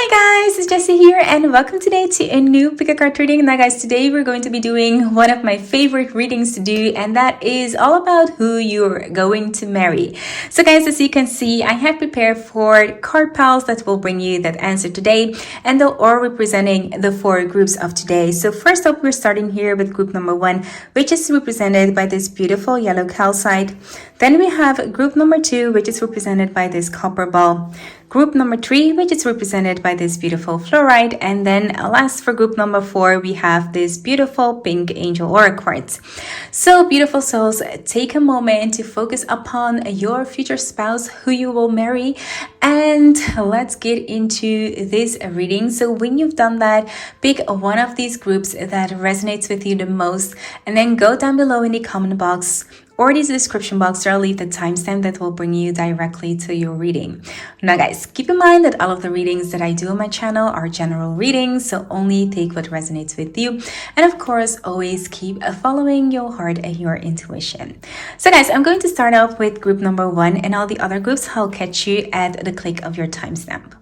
Hi guys, it's Jessy here and welcome today to a new pick a card reading. Now guys, today we're going to be doing one of my favorite readings to do, and that is all about who you're going to marry. So guys, as you can see, I have prepared 4 card piles that will bring you that answer today, and they're all representing the 4 groups of today. So first up, we're starting here with group number 1, which is represented by this beautiful yellow calcite. Then we have group number 2, which is represented by this copper ball. Group number 3, which is represented by this beautiful fluorite. And then last, for group number 4, we have this beautiful pink angel aura quartz. So beautiful souls, take a moment to focus upon your future spouse who you will marry, and let's get into this reading. So when you've done that, pick one of these groups that resonates with you the most, and then go down below in the comment box or the description box, or I'll leave the timestamp that will bring you directly to your reading. Now guys, keep in mind that all of the readings that I do on my channel are general readings, so only take what resonates with you. And of course, always keep following your heart and your intuition. So guys, I'm going to start off with group number 1, and all the other groups I'll catch you at the click of your timestamp.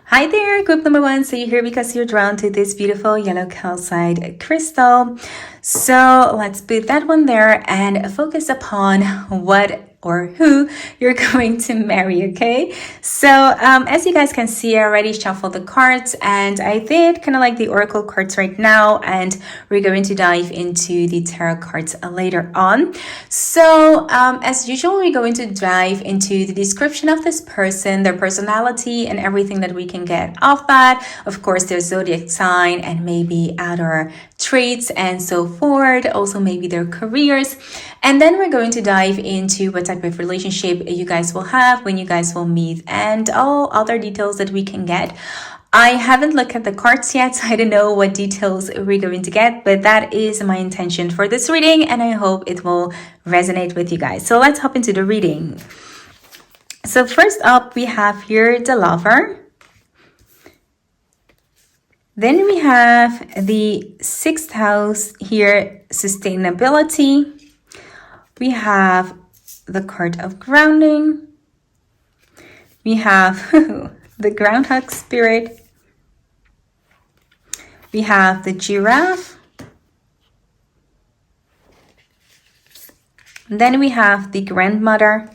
Hi there, group number 1. So you're here because you're drawn to this beautiful yellow calcite crystal. So let's put that one there and focus upon what or who you're going to marry, okay? So as you guys can see, I already shuffled the cards, and I did kind of like the oracle cards right now, and we're going to dive into the tarot cards later on. So as usual, we're going to dive into the description of this person, their personality, and everything that we can get off that. Of course, their zodiac sign and maybe outer traits and so forth, also maybe their careers. And then we're going to dive into what type of relationship you guys will have when you guys will meet, and all other details that we can get. I haven't looked at the cards yet, so I don't know what details we're going to get, but that is my intention for this reading, and I hope it will resonate with you guys. So let's hop into the reading. So first up, we have here the Lover. Then we have the 6th house here, sustainability. We have the card of grounding. We have the groundhog spirit. We have the giraffe. Then we have the grandmother.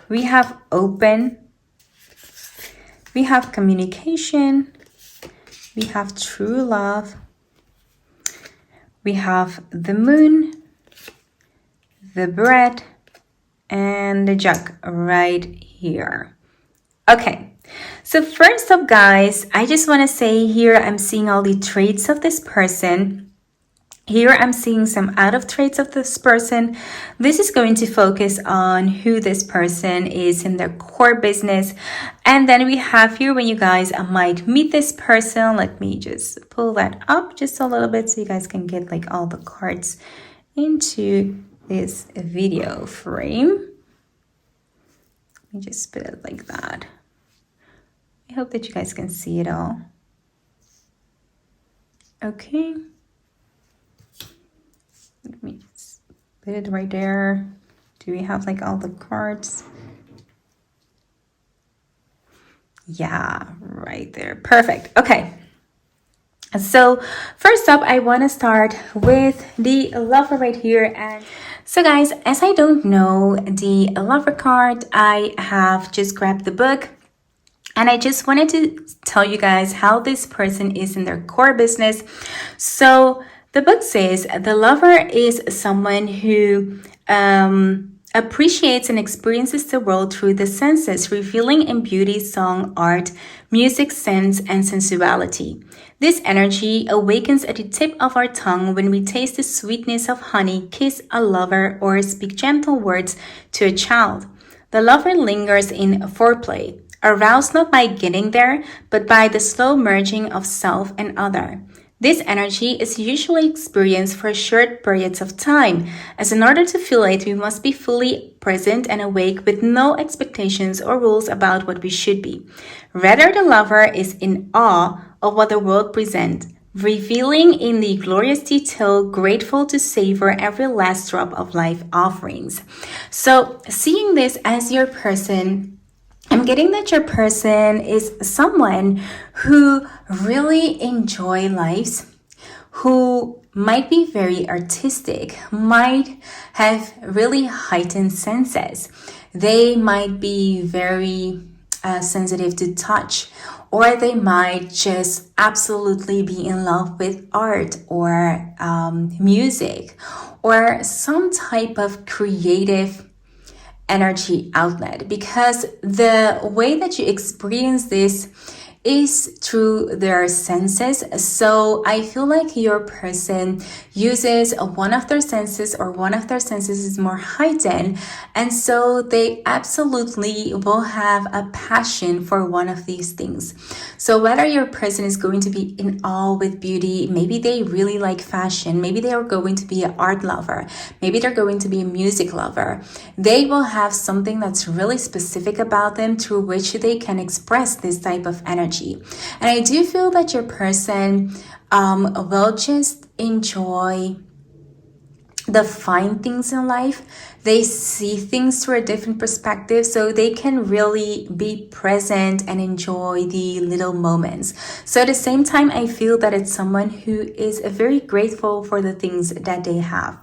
We have open. We have communication. We have true love. We have the moon, the bread, and the jug right here. Okay, so first up guys, I just want to say here I'm seeing all the traits of this person. Here I'm seeing some out of traits of this person. This is going to focus on who this person is in their core business. And then we have here when you guys might meet this person. Let me just pull that up just a little bit so you guys can get like all the cards into this video frame. Let me just put it like that. I hope that you guys can see it all. Okay. Let me just put it right there. Do we have like all the cards? Yeah, right there. Perfect. Okay. So first up, I want to start with the Lover right here. And so guys, as I don't know the Lover card, I have just grabbed the book. And I just wanted to tell you guys how this person is in their core business. So the book says the Lover is someone who appreciates and experiences the world through the senses, revealing in beauty, song, art, music, sense, and sensuality. This energy awakens at the tip of our tongue when we taste the sweetness of honey, kiss a lover, or speak gentle words to a child. The Lover lingers in foreplay, aroused not by getting there, but by the slow merging of self and other. This energy is usually experienced for short periods of time, as in order to feel it, we must be fully present and awake with no expectations or rules about what we should be. Rather, the Lover is in awe of what the world presents, revealing in the glorious detail, grateful to savor every last drop of life offerings. So, seeing this as your person I'm getting that your person is someone who really enjoy lives, who might be very artistic, might have really heightened senses. They might be very sensitive to touch, or they might just absolutely be in love with art or music or some type of creative energy outlet, because the way that you experience this is through their senses. So I feel like your person uses one of their senses, or one of their senses is more heightened, and so they absolutely will have a passion for one of these things. So whether your person is going to be in awe with beauty, maybe they really like fashion, maybe they are going to be an art lover, maybe they're going to be a music lover, they will have something that's really specific about them through which they can express this type of energy. And I do feel that your person will just enjoy the fine things in life. They see things through a different perspective, so they can really be present and enjoy the little moments. So at the same time, I feel that it's someone who is very grateful for the things that they have.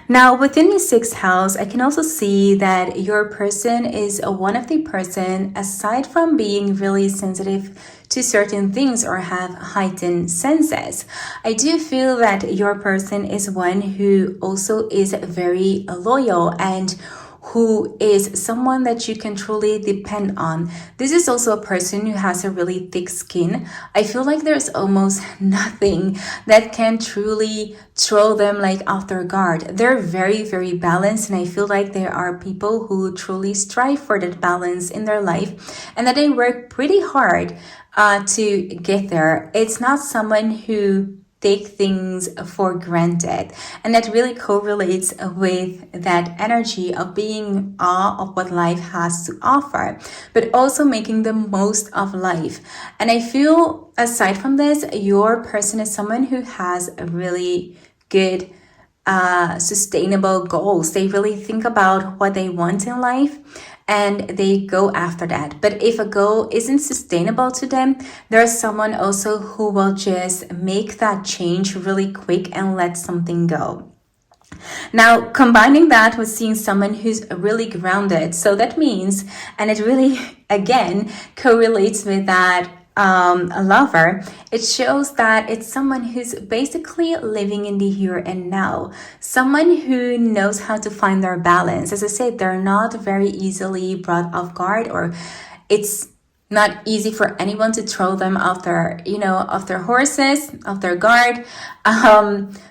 Now, within the sixth house, I can also see that your person is one of the person, aside from being really sensitive to certain things or have heightened senses, I do feel that your person is one who also is very loyal and who is someone that you can truly depend on. This is also a person who has a really thick skin. I feel like there's almost nothing that can truly throw them like off their guard. They're very, very balanced, and I feel like there are people who truly strive for that balance in their life and that they work pretty hard to get there. It's not someone who take things for granted, and that really correlates with that energy of being in awe of what life has to offer, but also making the most of life. And I feel, aside from this, your person is someone who has a really good sustainable goals. They really think about what they want in life and they go after that. But if a goal isn't sustainable to them, there's someone also who will just make that change really quick and let something go. Now, combining that with seeing someone who's really grounded, so that means, and it really, again, correlates with that a lover, it shows that it's someone who's basically living in the here and now, someone who knows how to find their balance. As I said, they're not very easily brought off guard, or it's not easy for anyone to throw them off their, off their horses, off their guard.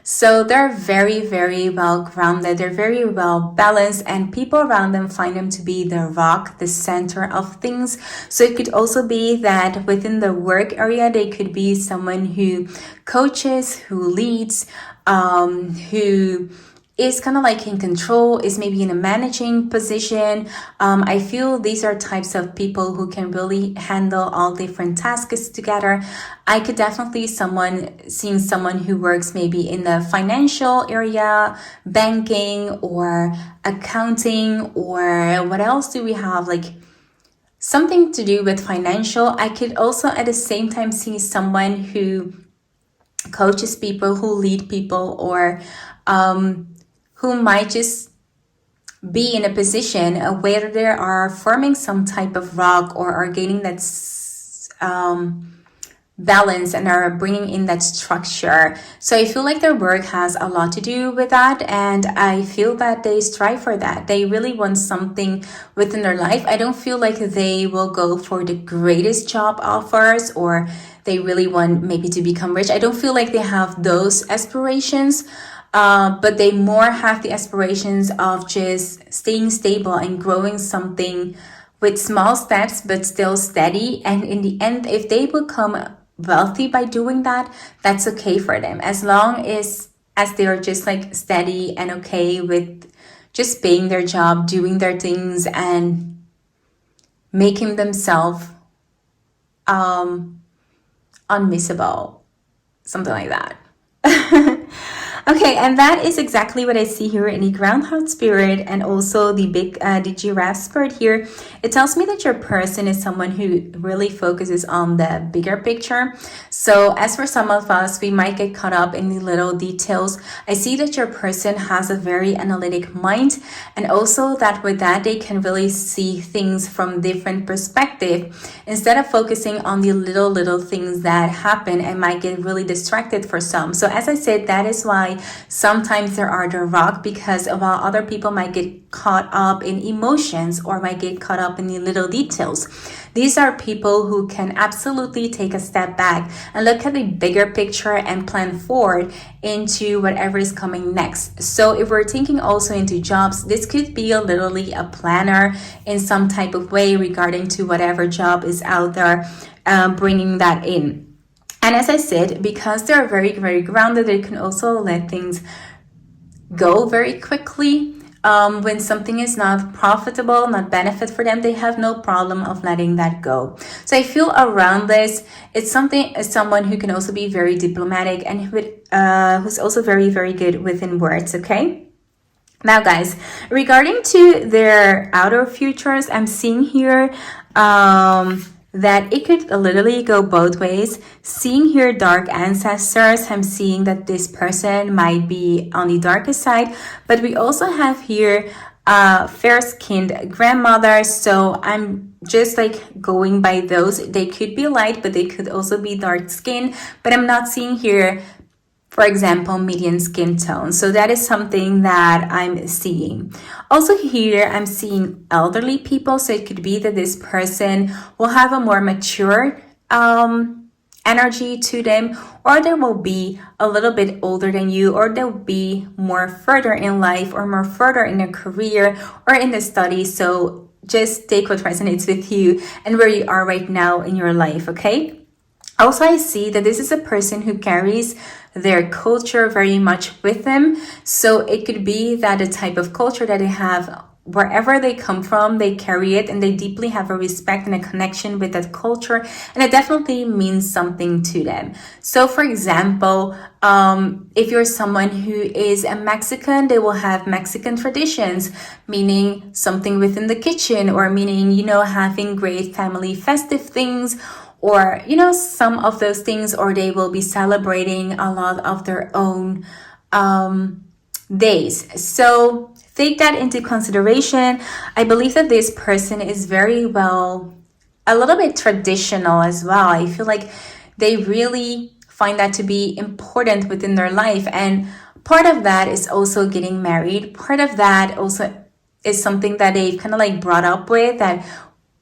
So they're very, very well grounded. They're very well balanced, and people around them find them to be the rock, the center of things. So it could also be that within the work area, they could be someone who coaches, who leads, who is kind of like in control, is maybe in a managing position. I feel these are types of people who can really handle all different tasks together. I could definitely seeing someone who works maybe in the financial area, banking or accounting, or what else do we have? Like something to do with financial. I could also at the same time see someone who coaches people, who lead people, or who might just be in a position where they are forming some type of rock, or are gaining that balance and are bringing in that structure. So I feel like their work has a lot to do with that, and I feel that they strive for that. They really want something within their life. I don't feel like they will go for the greatest job offers, or they really want maybe to become rich. I don't feel like they have those aspirations. But they more have the aspirations of just staying stable and growing something with small steps, but still steady. And in the end, if they become wealthy by doing that, that's okay for them, as long as they're just like steady and okay with just paying their job, doing their things, and making themselves unmissable, something like that. Okay, and that is exactly what I see here in the groundhog spirit and also the giraffe spirit here. It tells me that your person is someone who really focuses on the bigger picture. So as for some of us, we might get caught up in the little details. I see that your person has a very analytic mind, and also that with that they can really see things from different perspective. Instead of focusing on the little things that happen and might get really distracted for some. So as I said, that is why sometimes there are the rock, because while other people might get caught up in emotions or might get caught up in the little details, these are people who can absolutely take a step back and look at the bigger picture and plan forward into whatever is coming next. So if we're thinking also into jobs, this could be literally a planner in some type of way regarding to whatever job is out there, bringing that in. And as I said, because they're very grounded, they can also let things go very quickly. When something is not profitable, not benefit for them, they have no problem of letting that go. So I feel around this, it's someone who can also be very diplomatic and who's also very good within words, okay? Now guys, regarding to their outer futures, I'm seeing here that it could literally go both ways. Seeing here dark ancestors, I'm seeing that this person might be on the darker side, but we also have here fair-skinned grandmother. So I'm just like going by those. They could be light, but they could also be dark skin, but I'm not seeing here, for example, medium skin tone. So that is something that I'm seeing. Also here, I'm seeing elderly people. So it could be that this person will have a more mature energy to them, or they will be a little bit older than you, or they'll be more further in life or more further in their career or in the study. So just take what resonates with you and where you are right now in your life, okay? Also, I see that this is a person who carries their culture very much with them. So it could be that the type of culture that they have, wherever they come from, they carry it and they deeply have a respect and a connection with that culture. And it definitely means something to them. So for example, if you're someone who is a Mexican, they will have Mexican traditions, meaning something within the kitchen, or meaning, you know, having great family festive things, or, you know, some of those things, or they will be celebrating a lot of their own days. So take that into consideration. I believe that this person is very well, a little bit traditional as well. I feel like they really find that to be important within their life. And part of that is also getting married. Part of that also is something that they've kind of like brought up with, that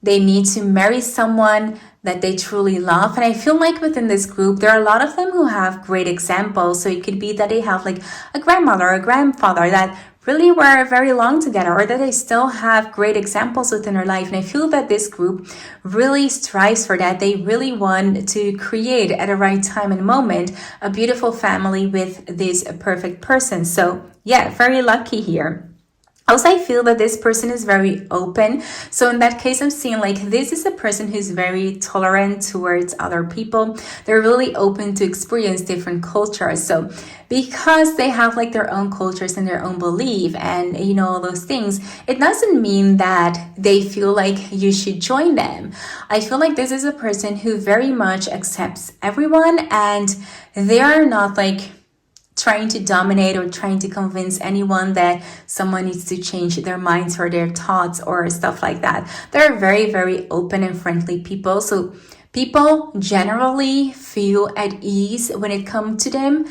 they need to marry someone that they truly love. And I feel like within this group, there are a lot of them who have great examples. So it could be that they have like a grandmother or a grandfather that really were very long together, or that they still have great examples within their life. And I feel that this group really strives for that. They really want to create at the right time and moment a beautiful family with this perfect person. So yeah, very lucky here. Also, I feel that this person is very open. So in that case, I'm seeing like this is a person who's very tolerant towards other people. They're really open to experience different cultures. So because they have like their own cultures and their own belief and, you know, all those things, it doesn't mean that they feel like you should join them. I feel like this is a person who very much accepts everyone, and they are not like trying to dominate or trying to convince anyone that someone needs to change their minds or their thoughts or stuff like that. They're very open and friendly people. So people generally feel at ease when it comes to them.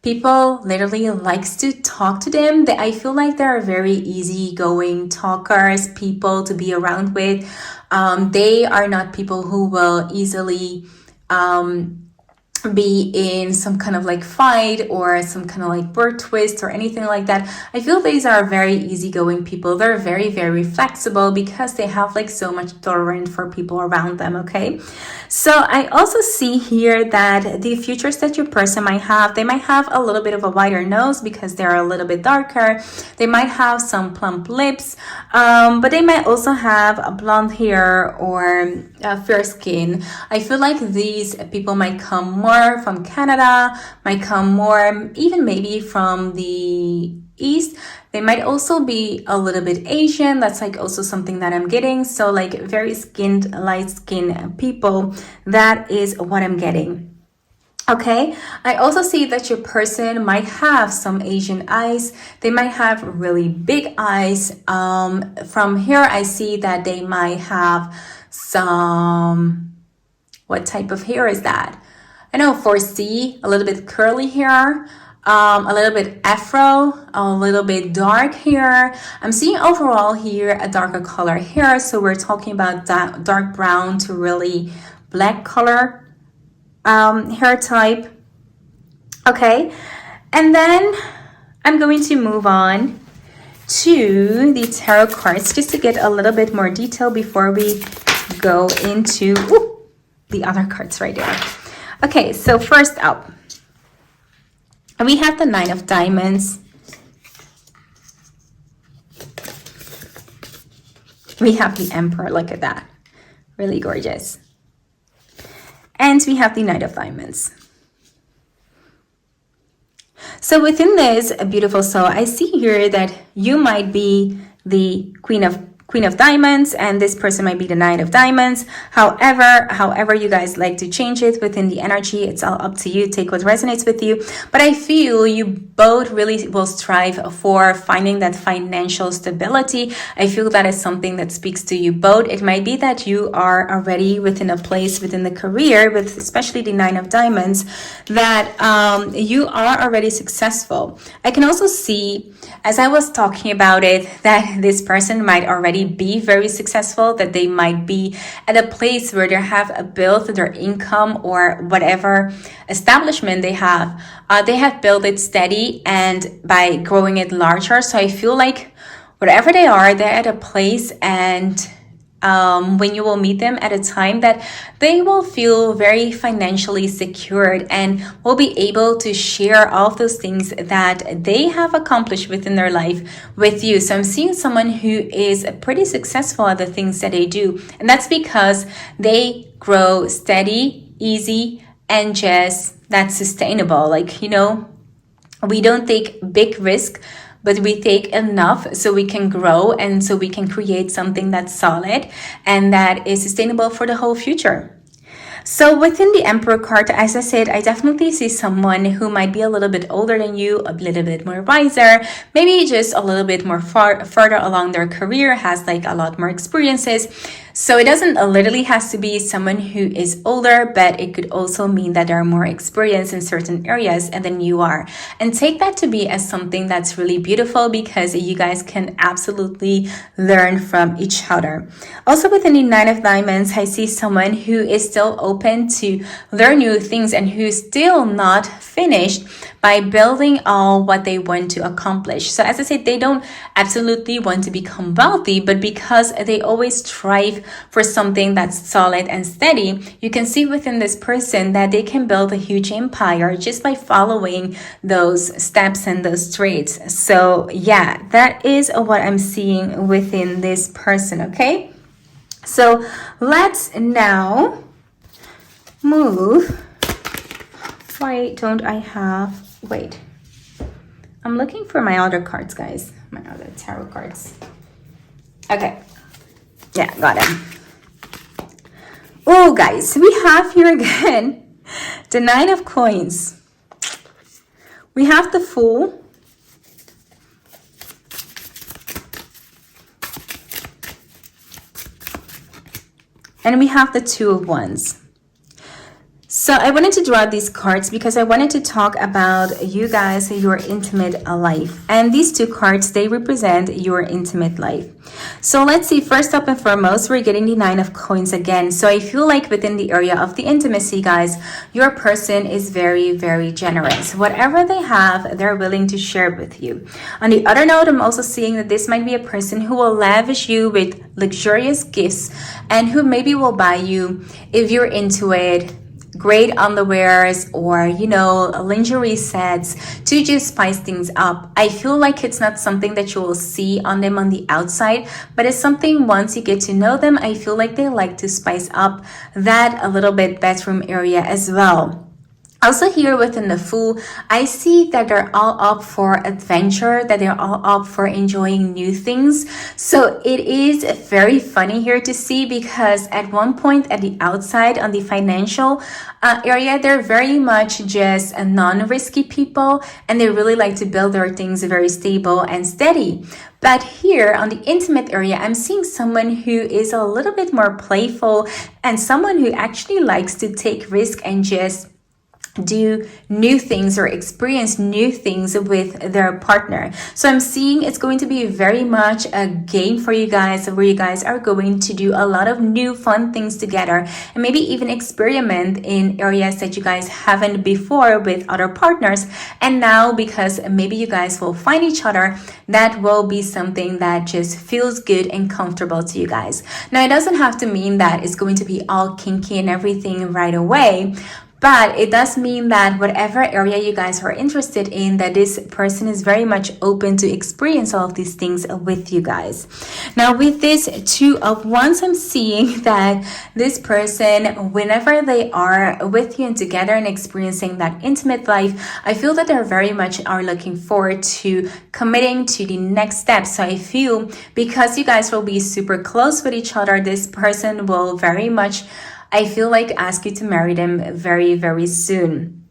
People literally likes to talk to them. I feel like they're very easygoing talkers, people to be around with. They are not people who will easily be in some kind of like fight or some kind of like bird twist or anything like that. I feel these are very easygoing people. They're very flexible because they have like so much tolerance for people around them, okay? So I also see here that the features that your person might have, they might have a little bit of a wider nose because they're a little bit darker. They might have some plump lips, but they might also have a blonde hair or fair skin. I feel like these people might come more from Canada, might come more even maybe from the East. They might also be a little bit Asian. That's like also something that I'm getting. So like very skinned, light skinned people. That is what I'm getting. Okay, I also see that your person might have some Asian eyes. They might have really big eyes. From here, I see that they might have some, what type of hair is that? I know 4C, a little bit curly hair, a little bit afro, a little bit dark hair. I'm seeing overall here a darker color hair. So we're talking about that dark brown to really black color hair type. Okay, and then I'm going to move on to the tarot cards just to get a little bit more detail before we go into the other cards right there. Okay, so first up, we have the Nine of Diamonds. We have the Emperor, look at that, really gorgeous. And we have the Knight of Diamonds. So within this beautiful soul, I see here that you might be the Queen of Diamonds, and this person might be the Knight of Diamonds. However you guys like to change it within the energy, it's all up to you. Take what resonates with you. But I feel you both really will strive for finding that financial stability. I feel that is something that speaks to you both. It might be that you are already within a place within the career, with especially the Nine of Diamonds, that you are already successful. I can also see, as I was talking about it, that this person might already be very successful, that they might be at a place where they have built their income or whatever establishment they have built it steady and by growing it larger. So I feel like wherever they are, they're at a place, and when you will meet them at a time that they will feel very financially secured and will be able to share all of those things that they have accomplished within their life with you. So I'm seeing someone who is pretty successful at the things that they do. And that's because they grow steady, easy, and just that's sustainable. Like, you know, we don't take big risk, but we take enough so we can grow and so we can create something that's solid and that is sustainable for the whole future. So within the Emperor card, as I said, I definitely see someone who might be a little bit older than you, a little bit more wiser, maybe just a little bit more further along their career, has like a lot more experiences. So it doesn't literally has to be someone who is older, but it could also mean that they're more experienced in certain areas than you are. And take that to be as something that's really beautiful, because you guys can absolutely learn from each other. Also within the Nine of Diamonds, I see someone who is still open to learn new things and who's still not finished by building all what they want to accomplish. So as I said, they don't absolutely want to become wealthy, but because they always strive for something that's solid and steady, you can see within this person that they can build a huge empire just by following those steps and those traits. So yeah, that is what I'm seeing within this person, okay? So let's now move. Why don't I have, wait, I'm looking for my other cards, guys, my other tarot cards. Okay, yeah, got them. Oh guys, we have here again the Nine of Coins. We have the Fool. And we have the Two of Wands. So I wanted to draw these cards because I wanted to talk about you guys, your intimate life. And these two cards, they represent your intimate life. So let's see, first up and foremost, we're getting the Nine of Coins again. So I feel like within the area of the intimacy, guys, your person is very, very generous. Whatever they have, they're willing to share with you. On the other note, I'm also seeing that this might be a person who will lavish you with luxurious gifts and who maybe will buy you, if you're into it, great underwears or, you know, lingerie sets to just spice things up. I feel like it's not something that you will see on them on the outside, but it's something once you get to know them, I feel like they like to spice up that a little bit bedroom area as well. Also here within the Fool, I see that they're all up for adventure, that they're all up for enjoying new things. So it is very funny here to see, because at one point at the outside on the financial area, they're very much just a non-risky people, and they really like to build their things very stable and steady. But here on the intimate area, I'm seeing someone who is a little bit more playful, and someone who actually likes to take risk and just do new things or experience new things with their partner. So I'm seeing it's going to be very much a game for you guys, where you guys are going to do a lot of new fun things together, and maybe even experiment in areas that you guys haven't before with other partners. And now, because maybe you guys will find each other, that will be something that just feels good and comfortable to you guys. Now, it doesn't have to mean that it's going to be all kinky and everything right away, but it does mean that whatever area you guys are interested in, that this person is very much open to experience all of these things with you guys. Now, with this Two of Wands, I'm seeing that this person, whenever they are with you and together and experiencing that intimate life, I feel that they're very much are looking forward to committing to the next step. So I feel because you guys will be super close with each other, this person will very much, I feel like, ask you to marry them very, very soon.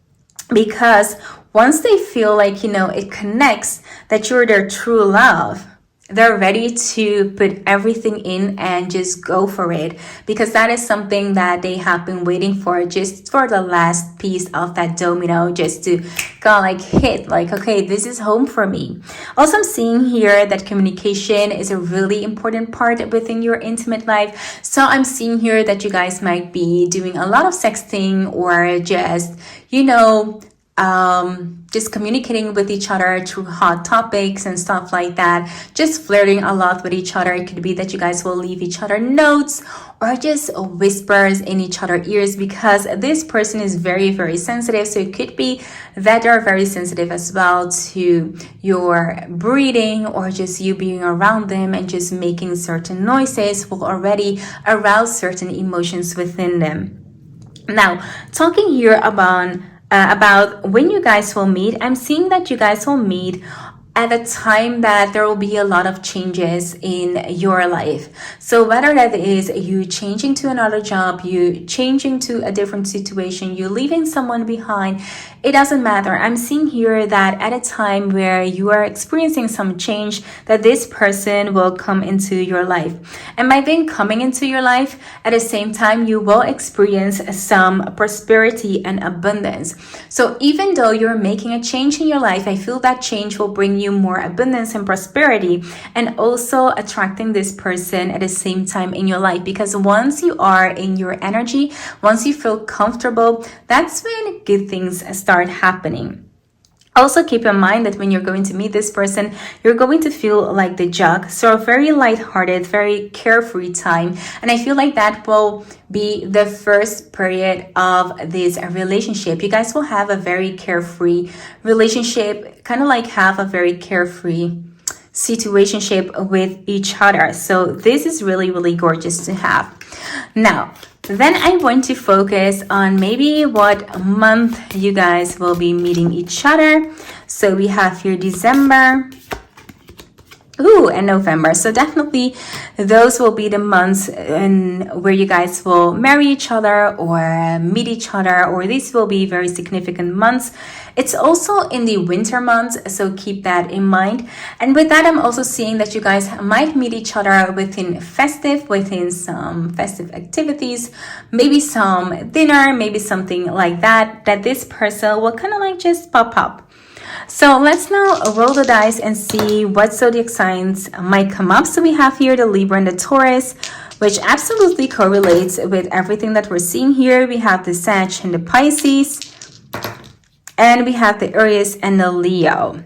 Because once they feel like, it connects, that you're their true love, they're ready to put everything in and just go for it, because that is something that they have been waiting for, just for the last piece of that domino, just to kind of hit okay, this is home for me. Also, I'm seeing here that communication is a really important part within your intimate life. So I'm seeing here that you guys might be doing a lot of sexting, or just just communicating with each other through hot topics and stuff like that, just flirting a lot with each other. It could be that you guys will leave each other notes, or just whispers in each other's ears, because this person is very, very sensitive. So it could be that they're very sensitive as well to your breathing, or just you being around them, and just making certain noises will already arouse certain emotions within them. Now, talking here about when you guys will meet, I'm seeing that you guys will meet at a time that there will be a lot of changes in your life. So whether that is you changing to another job, you changing to a different situation, you leaving someone behind, it doesn't matter. I'm seeing here that at a time where you are experiencing some change, that this person will come into your life. And by them coming into your life, at the same time, you will experience some prosperity and abundance. So even though you're making a change in your life, I feel that change will bring you more abundance and prosperity, and also attracting this person at the same time in your life. Because once you are in your energy, once you feel comfortable, that's when good things start happening. Also, keep in mind that when you're going to meet this person, you're going to feel like the jug. So a very lighthearted, very carefree time. And I feel like that will be the first period of this relationship. You guys will have a very carefree relationship, kind of like have a very carefree situationship with each other. So this is really, really gorgeous to have. Now, then I want to focus on maybe what month you guys will be meeting each other. So we have here December, and November. So definitely those will be the months where you guys will marry each other or meet each other, or these will be very significant months. It's also in the winter months, so keep that in mind. And with that, I'm also seeing that you guys might meet each other within some festive activities, maybe some dinner, maybe something like that this person will kind of like just pop up. So let's now roll the dice and see what zodiac signs might come up. So we have here the Libra and the Taurus, which absolutely correlates with everything that we're seeing here. We have the Sag and the Pisces, and we have the Aries and the Leo.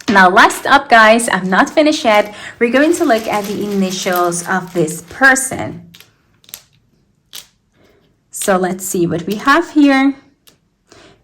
Now, last up, guys, I'm not finished yet. We're going to look at the initials of this person. So let's see what we have here.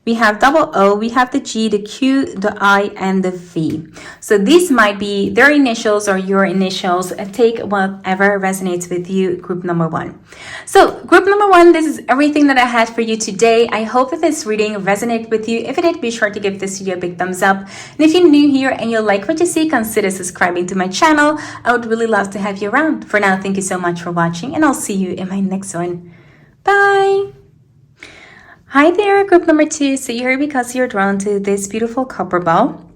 we have double O, we have the G, the Q, the I, and the V. So these might be their initials or your initials. Take whatever resonates with you, group number one. So group number one, this is everything that I had for you today. I hope that this reading resonated with you. If it did, be sure to give this video a big thumbs up. And if you're new here and you like what you see, consider subscribing to my channel. I would really love to have you around. For now, thank you so much for watching, and I'll see you in my next one. Bye! Hi there, group number two. So you're here because you're drawn to this beautiful copper ball.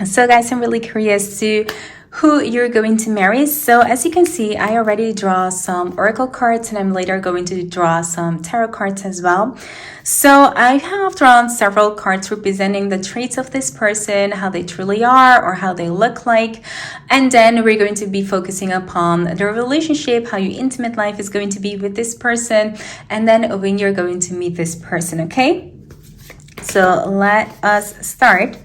So guys, I'm really curious to who you're going to marry. So as you can see, I already draw some oracle cards, and I'm later going to draw some tarot cards as well. So I have drawn several cards representing the traits of this person, how they truly are or how they look like. And then we're going to be focusing upon the relationship, how your intimate life is going to be with this person, and then when you're going to meet this person, okay? So let us start.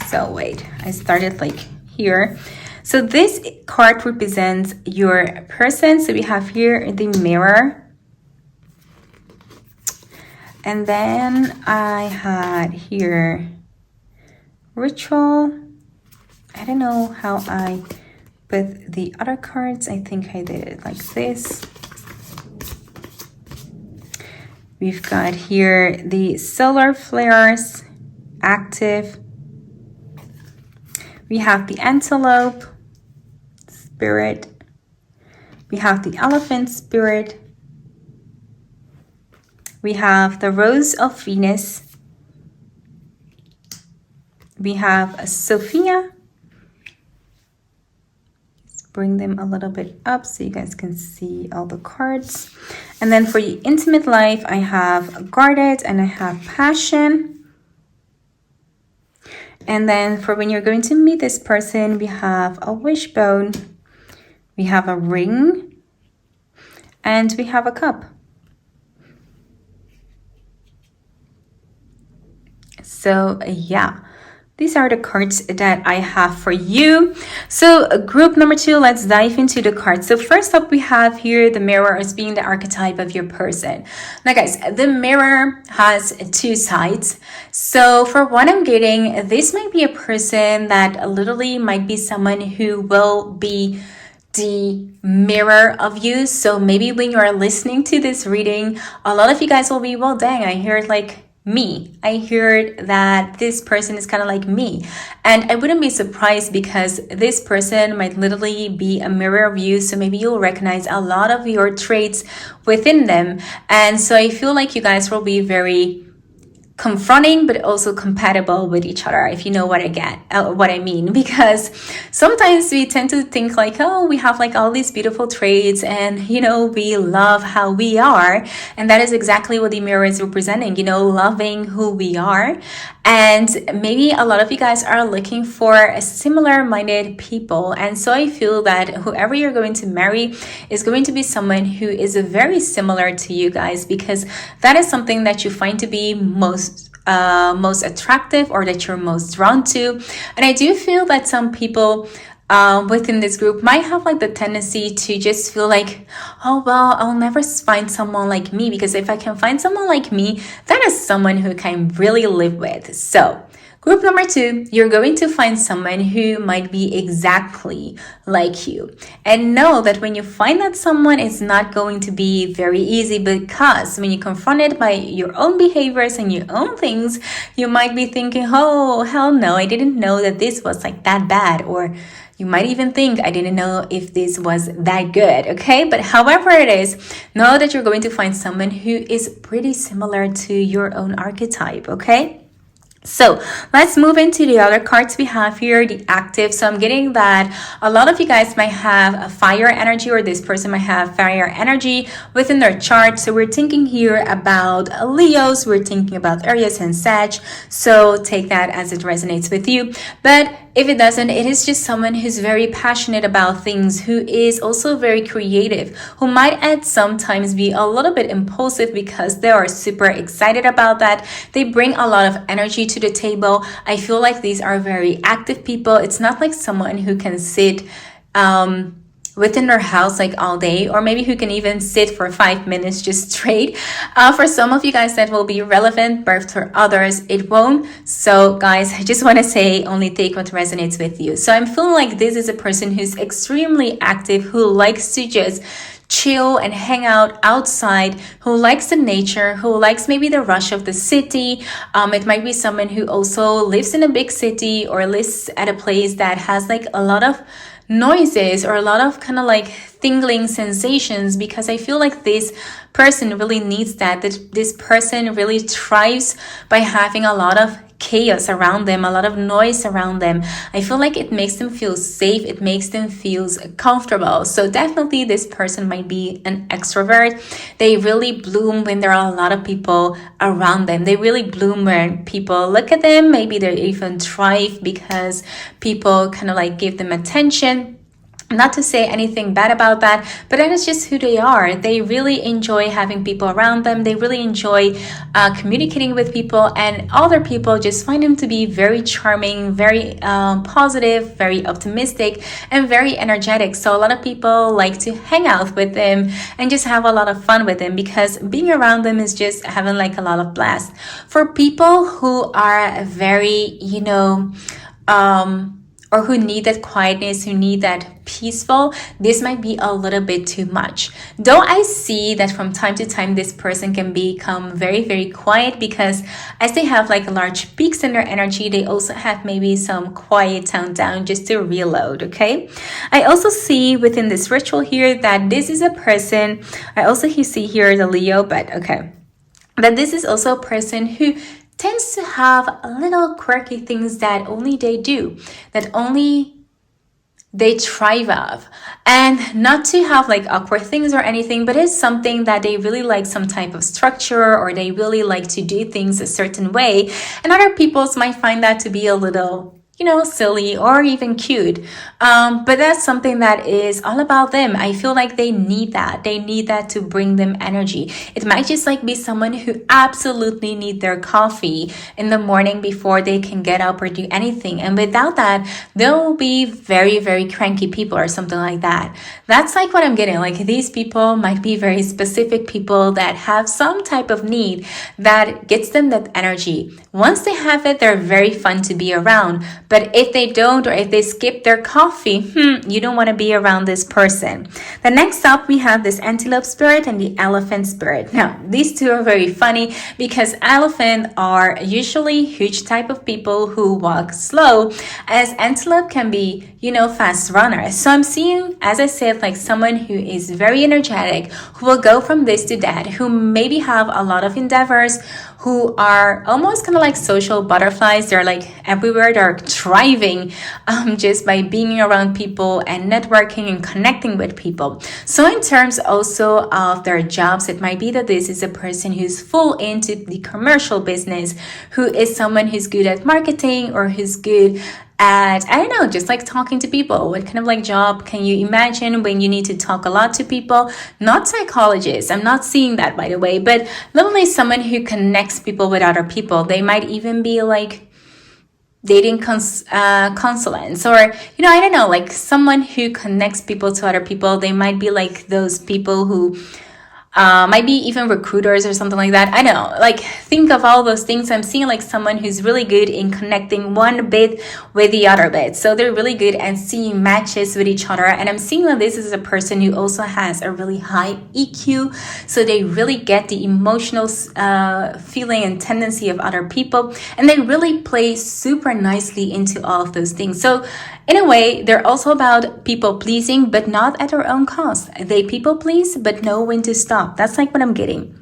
So wait, I started like here. So this card represents your person. So we have here the Mirror. And then I had here Ritual. I don't know how I put the other cards. I think I did it like this. We've got here the Solar Flares, Active. We have the Antelope, Spirit. We have the Elephant, Spirit. We have the Rose of Venus. We have Sophia. Let's bring them a little bit up so you guys can see all the cards. And then for your intimate life, I have Guarded and I have Passion. And then for when you're going to meet this person, we have a Wishbone. We have a Ring. And we have a Cup. So yeah, these are the cards that I have for you. So group number two, let's dive into the cards. So first up, we have here the Mirror as being the archetype of your person. Now guys, the Mirror has two sides. So for what I'm getting, this might be a person that literally might be someone who will be the mirror of you. So maybe when you are listening to this reading, a lot of you guys will be, well, dang, I heard like me. I heard that this person is kind of like me. And I wouldn't be surprised because this person might literally be a mirror of you. So maybe you'll recognize a lot of your traits within them. And so I feel like you guys will be very confronting but also compatible with each other, if you know what I mean, because sometimes we tend to think like, oh, we have like all these beautiful traits and you know we love how we are, and that is exactly what the Mirror is representing, you know, loving who we are. And maybe a lot of you guys are looking for similar minded people, and so I feel that whoever you're going to marry is going to be someone who is very similar to you guys, because that is something that you find to be most attractive or that you're most drawn to. And I do feel that some people within this group might have like the tendency to just feel like, oh well, I'll never find someone like me, because if I can find someone like me, that is someone who I can really live with. So group number two, you're going to find someone who might be exactly like you. And know that when you find that someone, it's not going to be very easy, because when you're confronted by your own behaviors and your own things, you might be thinking, oh, hell no, I didn't know that this was like that bad. Or you might even think, I didn't know if this was that good, okay? But however it is, know that you're going to find someone who is pretty similar to your own archetype, okay? So let's move into the other cards we have here, the Active. So I'm getting that a lot of you guys might have a fire energy, or this person might have fire energy within their chart. So we're thinking here about Leos, we're thinking about Aries and Sag. So take that as it resonates with you. But if it doesn't, it is just someone who's very passionate about things, who is also very creative, who might at sometimes be a little bit impulsive because they are super excited about that. They bring a lot of energy to the table. I feel like these are very active people. It's not like someone who can sit within their house like all day, or maybe who can even sit for 5 minutes just straight. For some of you guys that will be relevant, but for others it won't. So guys, I just want to say, only take what resonates with you. So I'm feeling like this is a person who's extremely active, who likes to just chill and hang out outside, who likes the nature, who likes maybe the rush of the city. It might be someone who also lives in a big city or lives at a place that has like a lot of noises or a lot of kind of like tingling sensations, because I feel like this person really needs that this person really thrives by having a lot of chaos around them, a lot of noise around them. I feel like it makes them feel safe, it makes them feel comfortable. So definitely this person might be an extrovert. They really bloom when there are a lot of people around them. They really bloom when people look at them. Maybe they even thrive because people kind of like give them attention. Not to say anything bad about that, but that is just who they are. They really enjoy having people around them. They really enjoy communicating with people, and other people just find them to be very charming, very positive, very optimistic, and very energetic. So a lot of people like to hang out with them and just have a lot of fun with them, because being around them is just having like a lot of blast. For people who are very, or who need that quietness, who need that peaceful, this might be a little bit too much. Though I see that from time to time this person can become very, very quiet, because as they have like large peaks in their energy, they also have maybe some quiet tone down just to reload. Okay, I also see within this ritual here that this is a person, I also see here the Leo, but okay, that this is also a person who tends to have little quirky things that only they do, that only they thrive of. And not to have like awkward things or anything, but it's something that they really like some type of structure, or they really like to do things a certain way. And other people's might find that to be a little silly or even cute. But that's something that is all about them. I feel like they need that. They need that to bring them energy. It might just like be someone who absolutely need their coffee in the morning before they can get up or do anything. And without that, they'll be very, very cranky people or something like that. That's like what I'm getting. Like these people might be very specific people that have some type of need that gets them that energy. Once they have it, they're very fun to be around. But if they don't, or if they skip their coffee, you don't want to be around this person. The next up, we have this antelope spirit and the elephant spirit. Now, these two are very funny, because elephant are usually huge type of people who walk slow, as antelope can be, fast runners. So I'm seeing, as I said, like someone who is very energetic, who will go from this to that, who maybe have a lot of endeavors, who are almost kind of like social butterflies. They're like everywhere. They're thriving just by being around people and networking and connecting with people. So in terms also of their jobs, it might be that this is a person who's full into the commercial business, who is someone who's good at marketing, or who's good at, I don't know, just like talking to people. What kind of like job can you imagine when you need to talk a lot to people? Not psychologists. I'm not seeing that, by the way, but literally someone who connects people with other people. They might even be like dating consultants, or I don't know, like someone who connects people to other people. They might be like those people who might be even recruiters or something like that. I don't know, like think of all those things. I'm seeing like someone who's really good in connecting one bit with the other bit. So they're really good at seeing matches with each other. And I'm seeing that this is a person who also has a really high EQ. So they really get the emotional feeling and tendency of other people. And they really play super nicely into all of those things. So in a way, they're also about people pleasing, but not at their own cost. They people please, but know when to stop. That's like what I'm getting.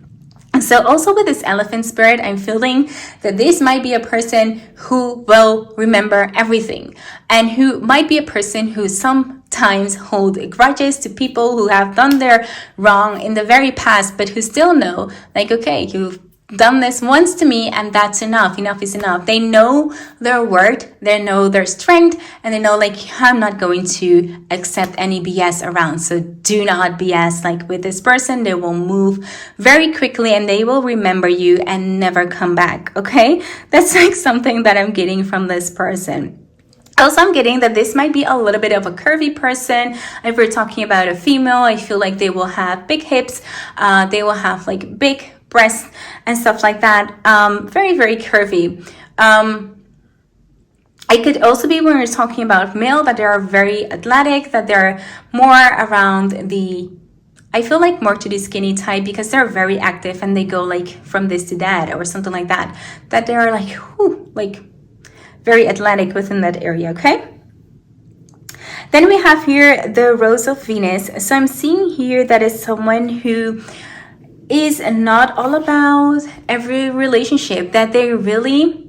So also with this elephant spirit, I'm feeling that this might be a person who will remember everything, and who might be a person who sometimes hold grudges to people who have done their wrong in the very past, but who still know, like, okay, you've done this once to me and that's enough. Enough is enough. They know their worth, they know their strength, and they know like, I'm not going to accept any BS around. So do not BS like with this person. They will move very quickly and they will remember you and never come back. Okay, that's like something that I'm getting from this person. Also, I'm getting that this might be a little bit of a curvy person. If we're talking about a female, I feel like they will have big hips. They will have like big breasts and stuff like that. Very, very curvy. It could also be when we're talking about male that they are very athletic, that they're more around the, I feel like more to the skinny type because they're very active and they go like from this to that or something like that. That they're like, whew, like very athletic within that area, okay? Then we have here the Rose of Venus. So I'm seeing here that is someone who is not all about every relationship, that they really,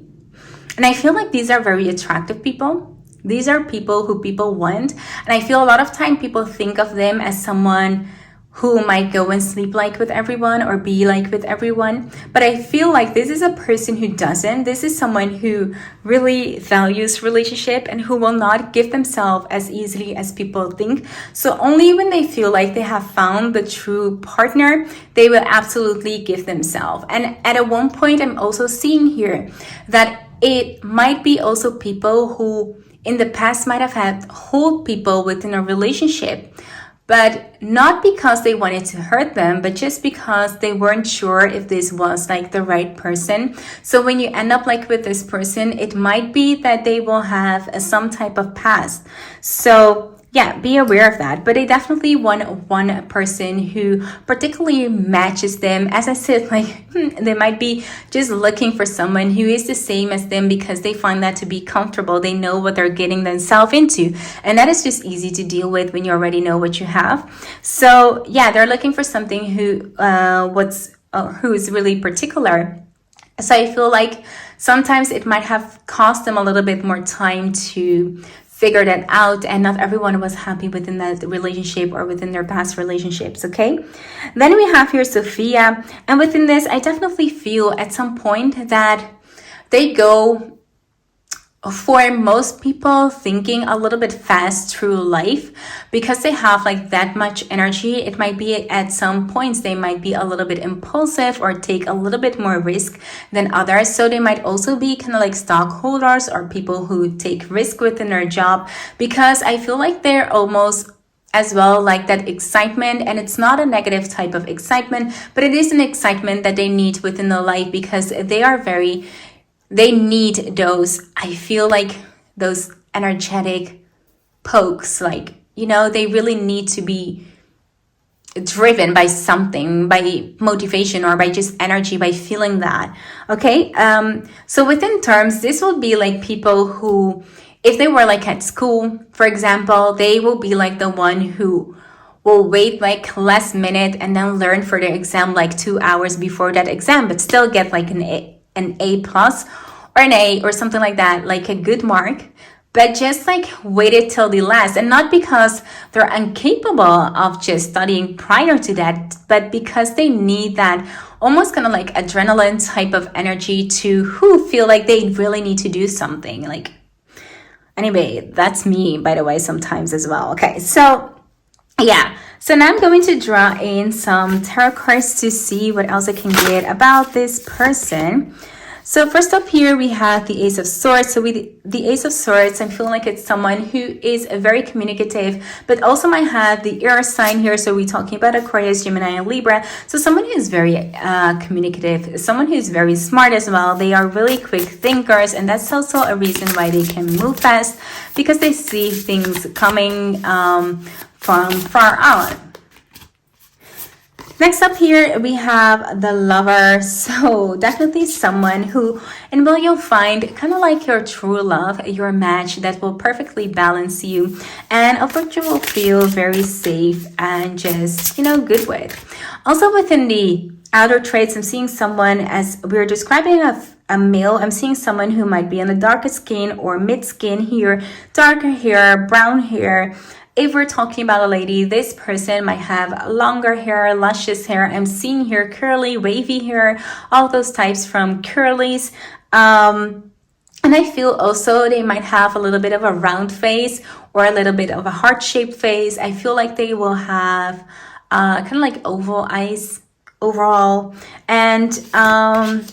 and I feel like these are very attractive people. These are people who people want. And I feel a lot of time people think of them as someone who might go and sleep like with everyone or be like with everyone. But I feel like this is a person who doesn't. This is someone who really values relationship and who will not give themselves as easily as people think. So only when they feel like they have found the true partner, they will absolutely give themselves. And at one point, I'm also seeing here that it might be also people who in the past might have had hold people within a relationship, but not because they wanted to hurt them, but just because they weren't sure if this was like the right person. So when you end up like with this person, it might be that they will have some type of past. So yeah, be aware of that. But they definitely want one person who particularly matches them. As I said, like they might be just looking for someone who is the same as them because they find that to be comfortable. They know what they're getting themselves into. And that is just easy to deal with when you already know what you have. So yeah, they're looking for something who is really particular. So I feel like sometimes it might have cost them a little bit more time to figure that out, and not everyone was happy within that relationship or within their past relationships, okay? Then we have here Sophia, and within this, I definitely feel at some point that they go, for most people, thinking a little bit fast through life because they have like that much energy. It might be at some points they might be a little bit impulsive or take a little bit more risk than others. So they might also be kind of like stockholders or people who take risk within their job, because I feel like they're almost as well like that excitement, and it's not a negative type of excitement, but it is an excitement that they need within their life because they need those, I feel like those energetic pokes, like, you know, they really need to be driven by something, by motivation or by just energy, by feeling that, okay? So within terms, this will be like people who, if they were like at school, for example, they will be like the one who will wait like last minute and then learn for their exam like 2 hours before that exam, but still get like an A plus or an A or something like that, like a good mark, but just like waited till the last. And not because they're incapable of just studying prior to that, but because they need that almost kind of like adrenaline type of energy to who feel like they really need to do something. Like, anyway, that's me, by the way, sometimes as well. Okay, so yeah. So now I'm going to draw in some tarot cards to see what else I can get about this person. So first up here, we have the Ace of Swords. So with the Ace of Swords, I'm feeling like it's someone who is very communicative, but also might have the air sign here. So we're talking about Aquarius, Gemini, and Libra. So someone who is very communicative, someone who is very smart as well. They are really quick thinkers, and that's also a reason why they can move fast, because they see things coming from far out. Next up here, we have the Lover. So definitely someone who, and will you'll find kind of like your true love, your match that will perfectly balance you, and of which you will feel very safe and just, you know, good with. Also within the outer traits, I'm seeing someone, as we're describing a male, I'm seeing someone who might be in the darker skin or mid skin here, darker hair, brown hair. If we're talking about a lady, this person might have longer hair, luscious hair. I'm seeing here curly, wavy hair, all those types from curlies. And I feel also they might have a little bit of a round face or a little bit of a heart-shaped face. I feel like they will have kind of like oval eyes overall. And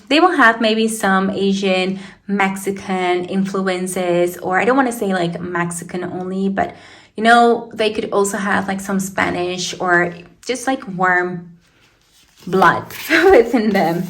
they will have maybe some Asian Mexican influences, or I don't want to say like Mexican only, but you know, they could also have like some Spanish or just like warm blood within them.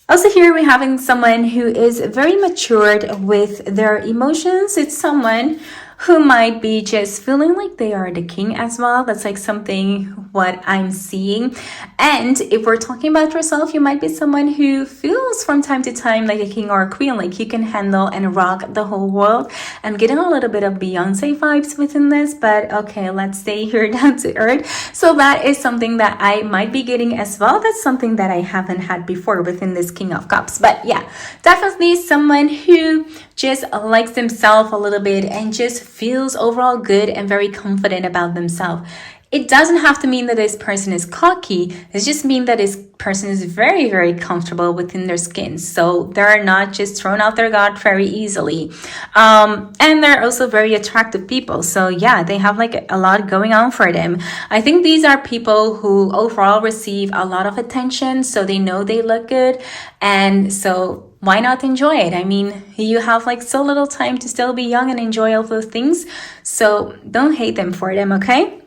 Also here we're having someone who is very matured with their emotions. It's someone who might be just feeling like they are the king as well. That's like something what I'm seeing. And if we're talking about yourself, you might be someone who feels from time to time like a king or a queen, like you can handle and rock the whole world. I'm getting a little bit of Beyonce vibes within this, but okay, let's stay here down to earth. So that is something that I might be getting as well. That's something that I haven't had before within this King of Cups. But yeah, definitely someone who just likes themselves a little bit and just feels overall good and very confident about themselves. It doesn't have to mean that this person is cocky. It just means that this person is very, very comfortable within their skin. So they're not just thrown out their guard very easily. And they're also very attractive people. So yeah, they have like a lot going on for them. I think these are people who overall receive a lot of attention. So they know they look good. And so why not enjoy it? I mean, you have like so little time to still be young and enjoy all those things. So don't hate them for them, okay?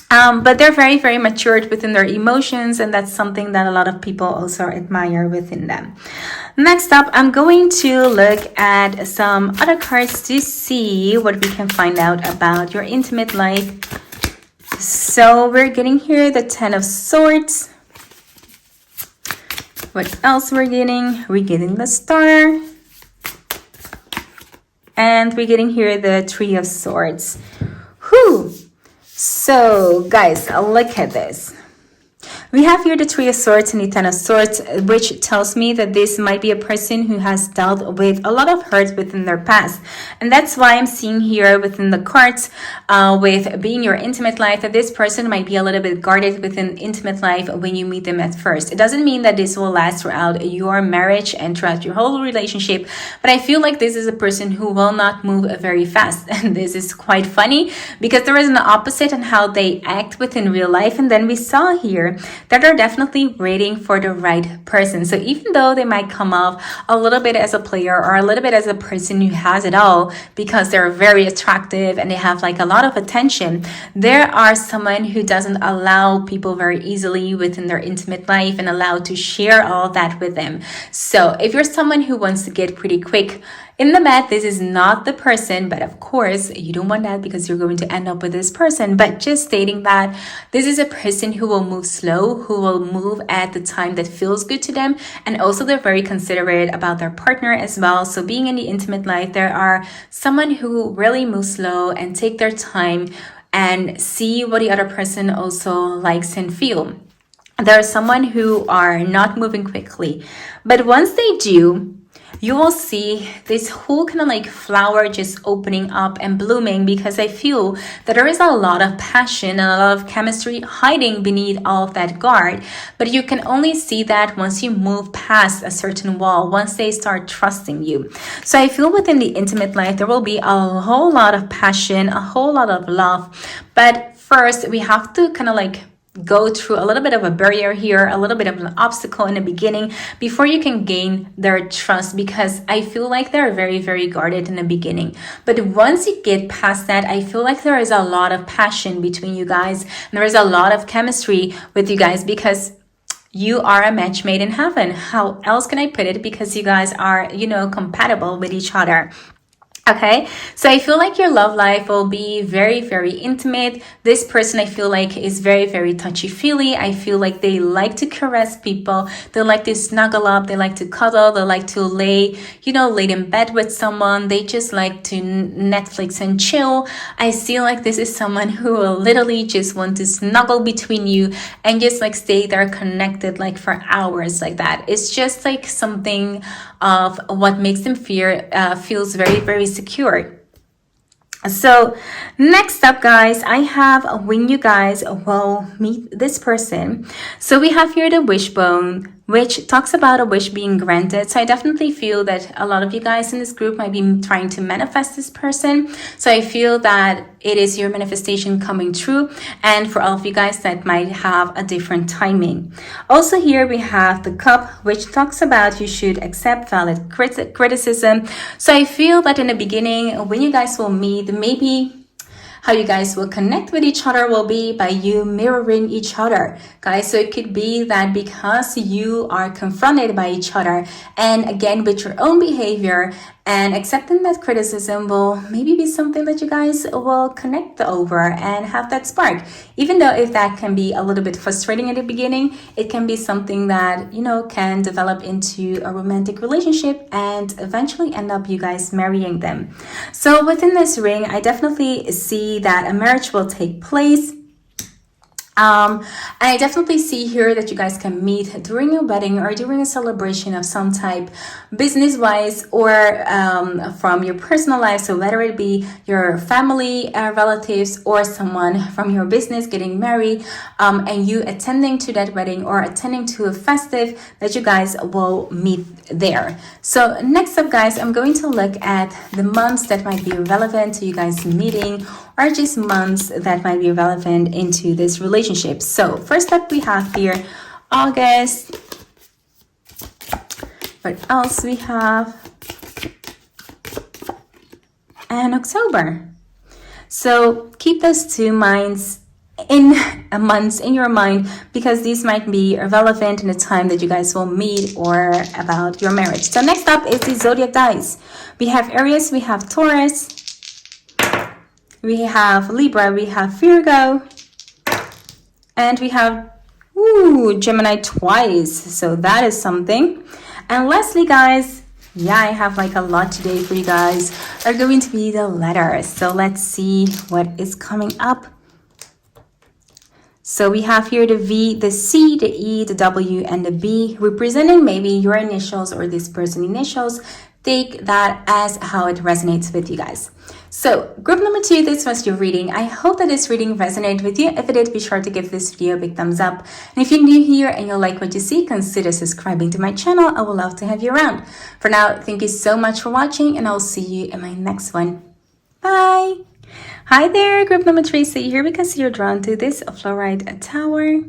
But they're very, very matured within their emotions, and that's something that a lot of people also admire within them. Next up, I'm going to look at some other cards to see what we can find out about your intimate life. So we're getting here the 10 of Swords. What else we're getting? We're getting the Star. And we're getting here the 3 of Swords. Whew! So, guys, look at this. We have here the 3 of Swords and the 10 of Swords, which tells me that this might be a person who has dealt with a lot of hurt within their past. And that's why I'm seeing here within the cards, with being your intimate life, that this person might be a little bit guarded within intimate life when you meet them at first. It doesn't mean that this will last throughout your marriage and throughout your whole relationship, but I feel like this is a person who will not move very fast. And this is quite funny because there is an opposite on how they act within real life. And then we saw here that are definitely waiting for the right person. So even though they might come off a little bit as a player or a little bit as a person who has it all because they're very attractive and they have like a lot of attention, there are someone who doesn't allow people very easily within their intimate life and allow to share all that with them. So if you're someone who wants to get pretty quick in the bed, this is not the person, but of course you don't want that because you're going to end up with this person. But just stating that this is a person who will move slow, who will move at the time that feels good to them, and also they're very considerate about their partner as well. So being in the intimate life, there are someone who really moves slow and take their time and see what the other person also likes and feel. There are someone who are not moving quickly, but once they do, you will see this whole kind of like flower just opening up and blooming, because I feel that there is a lot of passion and a lot of chemistry hiding beneath all of that guard. But you can only see that once you move past a certain wall, once they start trusting you. So I feel within the intimate life, there will be a whole lot of passion, a whole lot of love. But first, we have to kind of like go through a little bit of a barrier here, a little bit of an obstacle in the beginning before you can gain their trust, because I feel like they're very, very guarded in the beginning. But once you get past that, I feel like there is a lot of passion between you guys, and there is a lot of chemistry with you guys, because you are a match made in heaven. How else can I put it? Because you guys are, you know, compatible with each other. Okay, so I feel like your love life will be very, very intimate. This person, I feel like, is very, very touchy-feely. I feel like they like to caress people. They like to snuggle up. They like to cuddle. They like to lay in bed with someone. They just like to Netflix and chill. I feel like this is someone who will literally just want to snuggle between you and just like stay there connected like for hours like that. It's just like something of what makes them feels very, very secure. So next up, guys, I have when you guys will meet this person. So we have here the wishbone, which talks about a wish being granted. So I definitely feel that a lot of you guys in this group might be trying to manifest this person. So I feel that it is your manifestation coming true. And for all of you guys that might have a different timing. Also here we have the cup, which talks about you should accept valid criticism. So I feel that in the beginning, when you guys will meet, maybe how you guys will connect with each other will be by you mirroring each other, guys. So it could be that because you are confronted by each other and again with your own behavior, and accepting that criticism will maybe be something that you guys will connect over and have that spark. Even though if that can be a little bit frustrating at the beginning, it can be something that, you know, can develop into a romantic relationship and eventually end up you guys marrying them. So within this ring, I definitely see that a marriage will take place. And I definitely see here that you guys can meet during a wedding or during a celebration of some type, business-wise or from your personal life. So whether it be your family, relatives, or someone from your business getting married, and you attending to that wedding or attending to a festive, that you guys will meet there. So next up, guys, I'm going to look at the months that might be relevant to you guys meeting, or just months that might be relevant into this relationship. So first up we have here August. What else we have? And October. So keep those two months in your mind, because these might be relevant in the time that you guys will meet or about your marriage. So next up is the zodiac dice. We have Aries, we have Taurus, we have Libra, we have Virgo, and we have Gemini twice. So that is something. And lastly, guys, yeah, I have like a lot today for you guys, are going to be the letters. So let's see what is coming up. So we have here the V, the C, the E, the W, and the B, representing maybe your initials or this person's initials. Take that as how it resonates with you guys. So group number 2, this was your reading. I hope that this reading resonated with you. If it did, be sure to give this video a big thumbs up. And if you're new here and you like what you see, consider subscribing to my channel. I would love to have you around. For now, thank you so much for watching, and I'll see you in my next one. Bye! Hi there, group number 3. So you're here because you're drawn to this fluorite tower.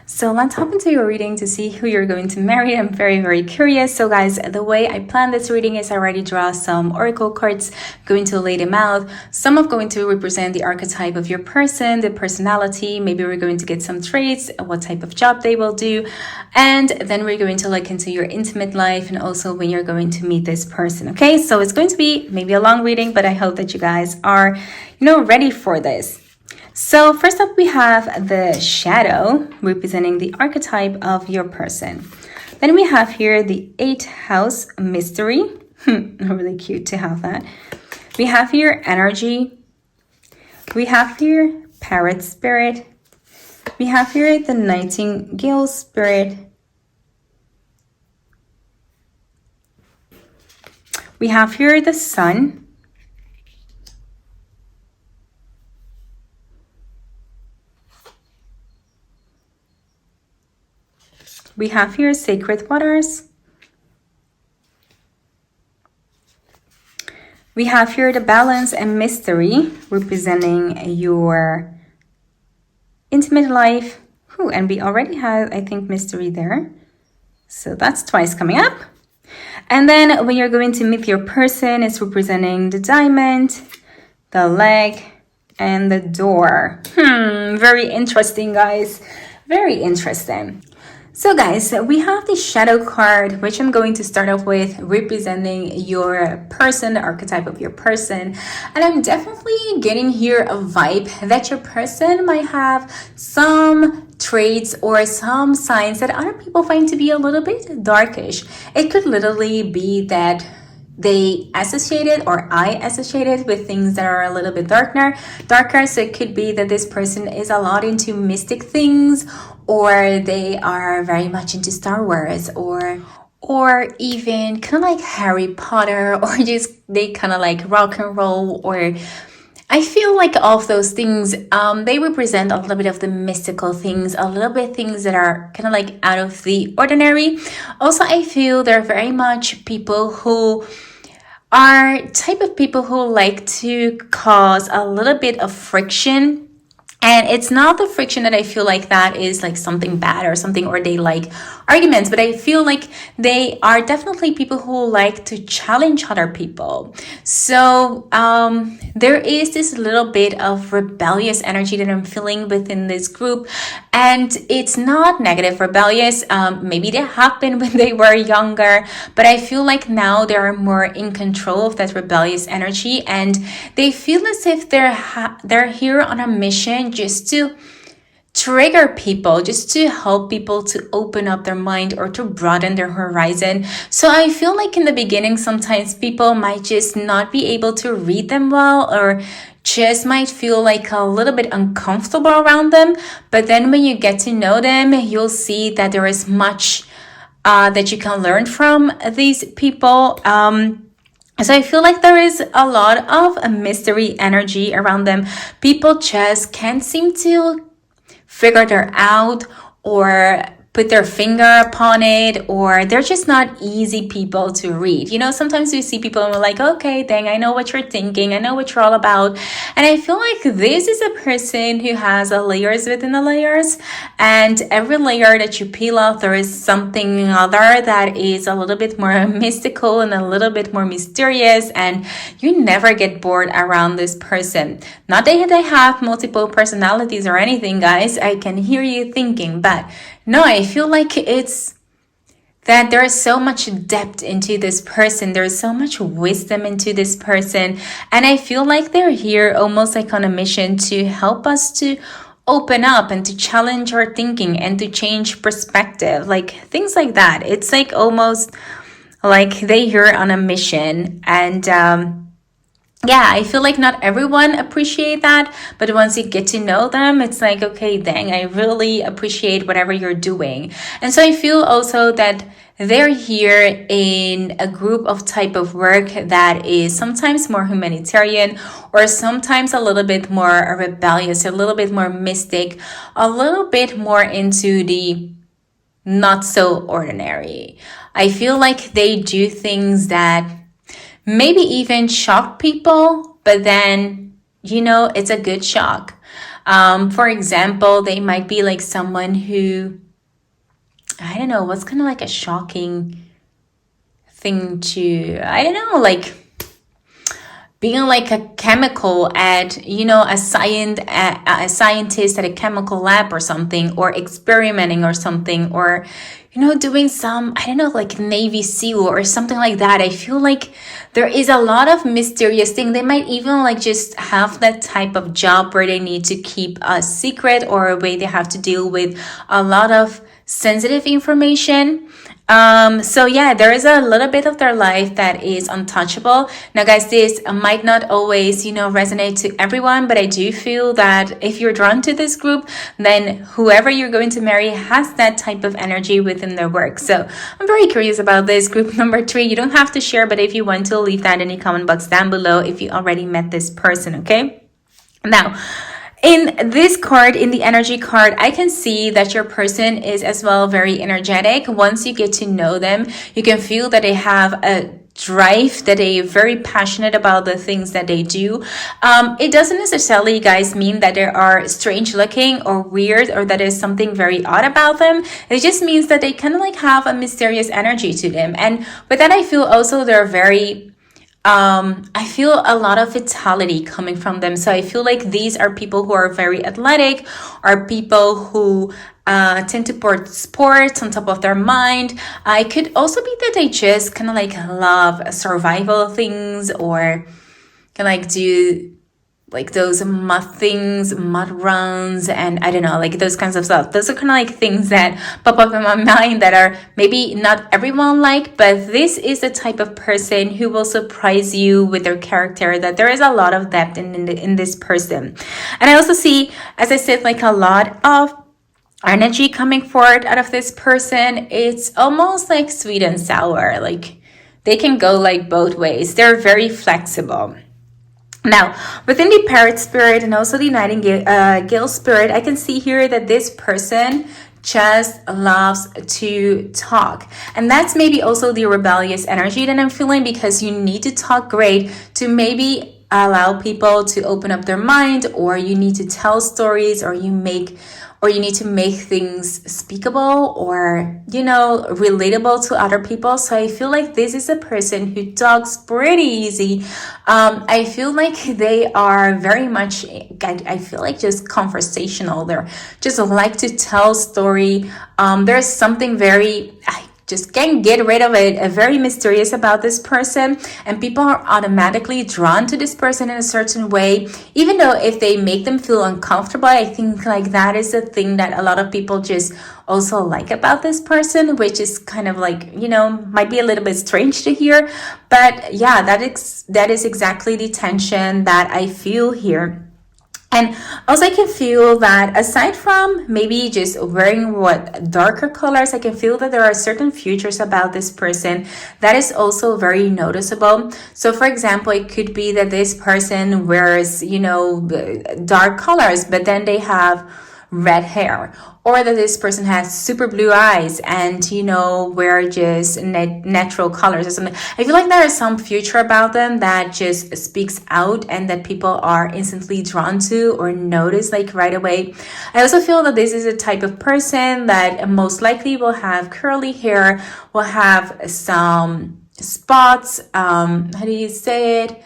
So let's hop into your reading to see who you're going to marry. I'm very, very curious. So guys, the way I planned this reading is I already draw some oracle cards, going to lay them out. Some are going to represent the archetype of your person, the personality. Maybe we're going to get some traits, what type of job they will do. And then we're going to look into your intimate life and also when you're going to meet this person. Okay, so it's going to be maybe a long reading, but I hope that you guys are, ready for this. So first up, we have the shadow representing the archetype of your person. Then we have here the 8th house mystery. Really cute to have that. We have here energy. We have here parrot spirit. We have here the nightingale spirit. We have here the sun. We have here sacred waters. We have here the balance and mystery representing your intimate life. And we already have, I think, mystery there. So that's twice coming up. And then when you're going to meet your person, it's representing the diamond, the leg, and the door. Very interesting, guys. Very interesting. So guys, we have the shadow card, which I'm going to start off with, representing your person, the archetype of your person. And I'm definitely getting here a vibe that your person might have some traits or some signs that other people find to be a little bit darkish. It could literally be that they associated or I associated with things that are a little bit darker. So it could be that this person is a lot into mystic things, or they are very much into Star Wars, or even kind of like Harry Potter, or just they kind of like rock and roll, or I feel like all of those things, they represent a little bit of the mystical things, a little bit things that are kind of like out of the ordinary. Also, I feel they're very much people who are type of people who like to cause a little bit of friction. And it's not the friction that I feel like that is like something bad or something, or they like arguments, but I feel like they are definitely people who like to challenge other people. So there is this little bit of rebellious energy that I'm feeling within this group. And it's not negative rebellious. Maybe they happened when they were younger, but I feel like now they're more in control of that rebellious energy, and they feel as if they're here on a mission just to trigger people, just to help people to open up their mind or to broaden their horizon. So I feel like in the beginning, sometimes people might just not be able to read them well, or just might feel like a little bit uncomfortable around them. But then when you get to know them, you'll see that there is much that you can learn from these people. So I feel like there is a lot of a mystery energy around them. People just can't seem to figure it out or put their finger upon it, or they're just not easy people to read. You know, sometimes we see people and we're like, okay, dang, I know what you're thinking. I know what you're all about. And I feel like this is a person who has a layers within the layers. And every layer that you peel off, there is something other that is a little bit more mystical and a little bit more mysterious. And you never get bored around this person. Not that they have multiple personalities or anything, guys. I can hear you thinking, but no, I feel like it's that there is so much depth into this person. There's so much wisdom into this person. And I feel like they're here almost like on a mission to help us to open up and to challenge our thinking and to change perspective, like things like that. It's like almost like they here on a mission. And yeah, I feel like not everyone appreciate that, but once you get to know them, it's like, okay, dang, I really appreciate whatever you're doing. And so I feel also that they're here in a group of type of work that is sometimes more humanitarian, or sometimes a little bit more rebellious, a little bit more mystic, a little bit more into the not so ordinary. I feel like they do things that maybe even shock people, but then, you know, it's a good shock. For example, they might be like someone who, I don't know, what's kind of like a shocking thing to, I don't know, like being like a chemical at, you know, a scientist at a chemical lab or something, or experimenting or something, or, you know, doing some, I don't know, like Navy SEAL or something like that. I feel like there is a lot of mysterious thing. They might even like just have that type of job where they need to keep a secret, or a way they have to deal with a lot of sensitive information. So yeah, there is a little bit of their life that is untouchable. Now guys, this might not always, you know, resonate to everyone, but I do feel that if you're drawn to this group, then whoever you're going to marry has that type of energy within their work. So I'm very curious about this group number 3. You don't have to share, but if you want to, leave that in the comment box down below if you already met this person, okay? Now, in this card, in the energy card, I can see that your person is as well very energetic. Once you get to know them, you can feel that they have a drive, that they are very passionate about the things that they do. It doesn't necessarily, guys, mean that they are strange looking or weird, or that there's something very odd about them. It just means that they kind of like have a mysterious energy to them. And with that, I feel also they're very I feel a lot of vitality coming from them. So I feel like these are people who are very athletic, are people who tend to put sports on top of their mind. It could also be that they just kind of like love survival things, or can like do like those mud runs, and I don't know, like those kinds of stuff. Those are kind of like things that pop up in my mind that are maybe not everyone like, but this is the type of person who will surprise you with their character, that there is a lot of depth in this person. And I also see, as I said, like a lot of energy coming forward out of this person. It's almost like sweet and sour. Like they can go like both ways. They're very flexible. Now, within the parrot spirit and also the nightingale spirit, I can see here that this person just loves to talk. And that's maybe also the rebellious energy that I'm feeling, because you need to talk great to maybe allow people to open up their mind, or you need to tell stories, or you need to make things speakable or, relatable to other people. So I feel like this is a person who talks pretty easy. I feel like they are very much, I feel like just conversational. They're just like to tell story. There's something very, I just can't get rid of it, very mysterious about this person, and people are automatically drawn to this person in a certain way, even though if they make them feel uncomfortable. I think like that is a thing that a lot of people just also like about this person, which is kind of like, might be a little bit strange to hear, but yeah, that is exactly the tension that I feel here. And also I can feel that aside from maybe just wearing darker colors, I can feel that there are certain features about this person that is also very noticeable. So for example, it could be that this person wears, dark colors, but then they have red hair, or that this person has super blue eyes and wear just natural colors or something. I feel like there is some future about them that just speaks out and that people are instantly drawn to or notice like right away. I also feel that this is a type of person that most likely will have curly hair, will have some spots, how do you say it,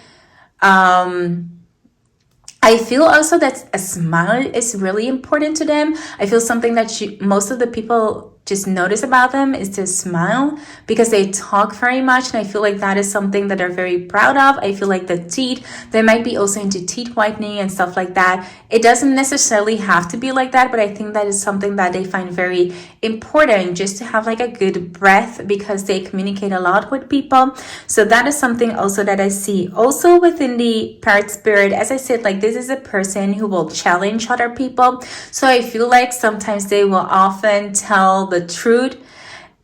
I feel also that a smile is really important to them. I feel something that most of the people just notice about them is to smile, because they talk very much, and I feel like that is something that they're very proud of. I feel like the teeth, they might be also into teeth whitening and stuff like that. It doesn't necessarily have to be like that, but I think that is something that they find very important, just to have like a good breath, because they communicate a lot with people. So that is something also that I see. Also within the parrot spirit, as I said, like this is a person who will challenge other people. So I feel like sometimes they will often tell the truth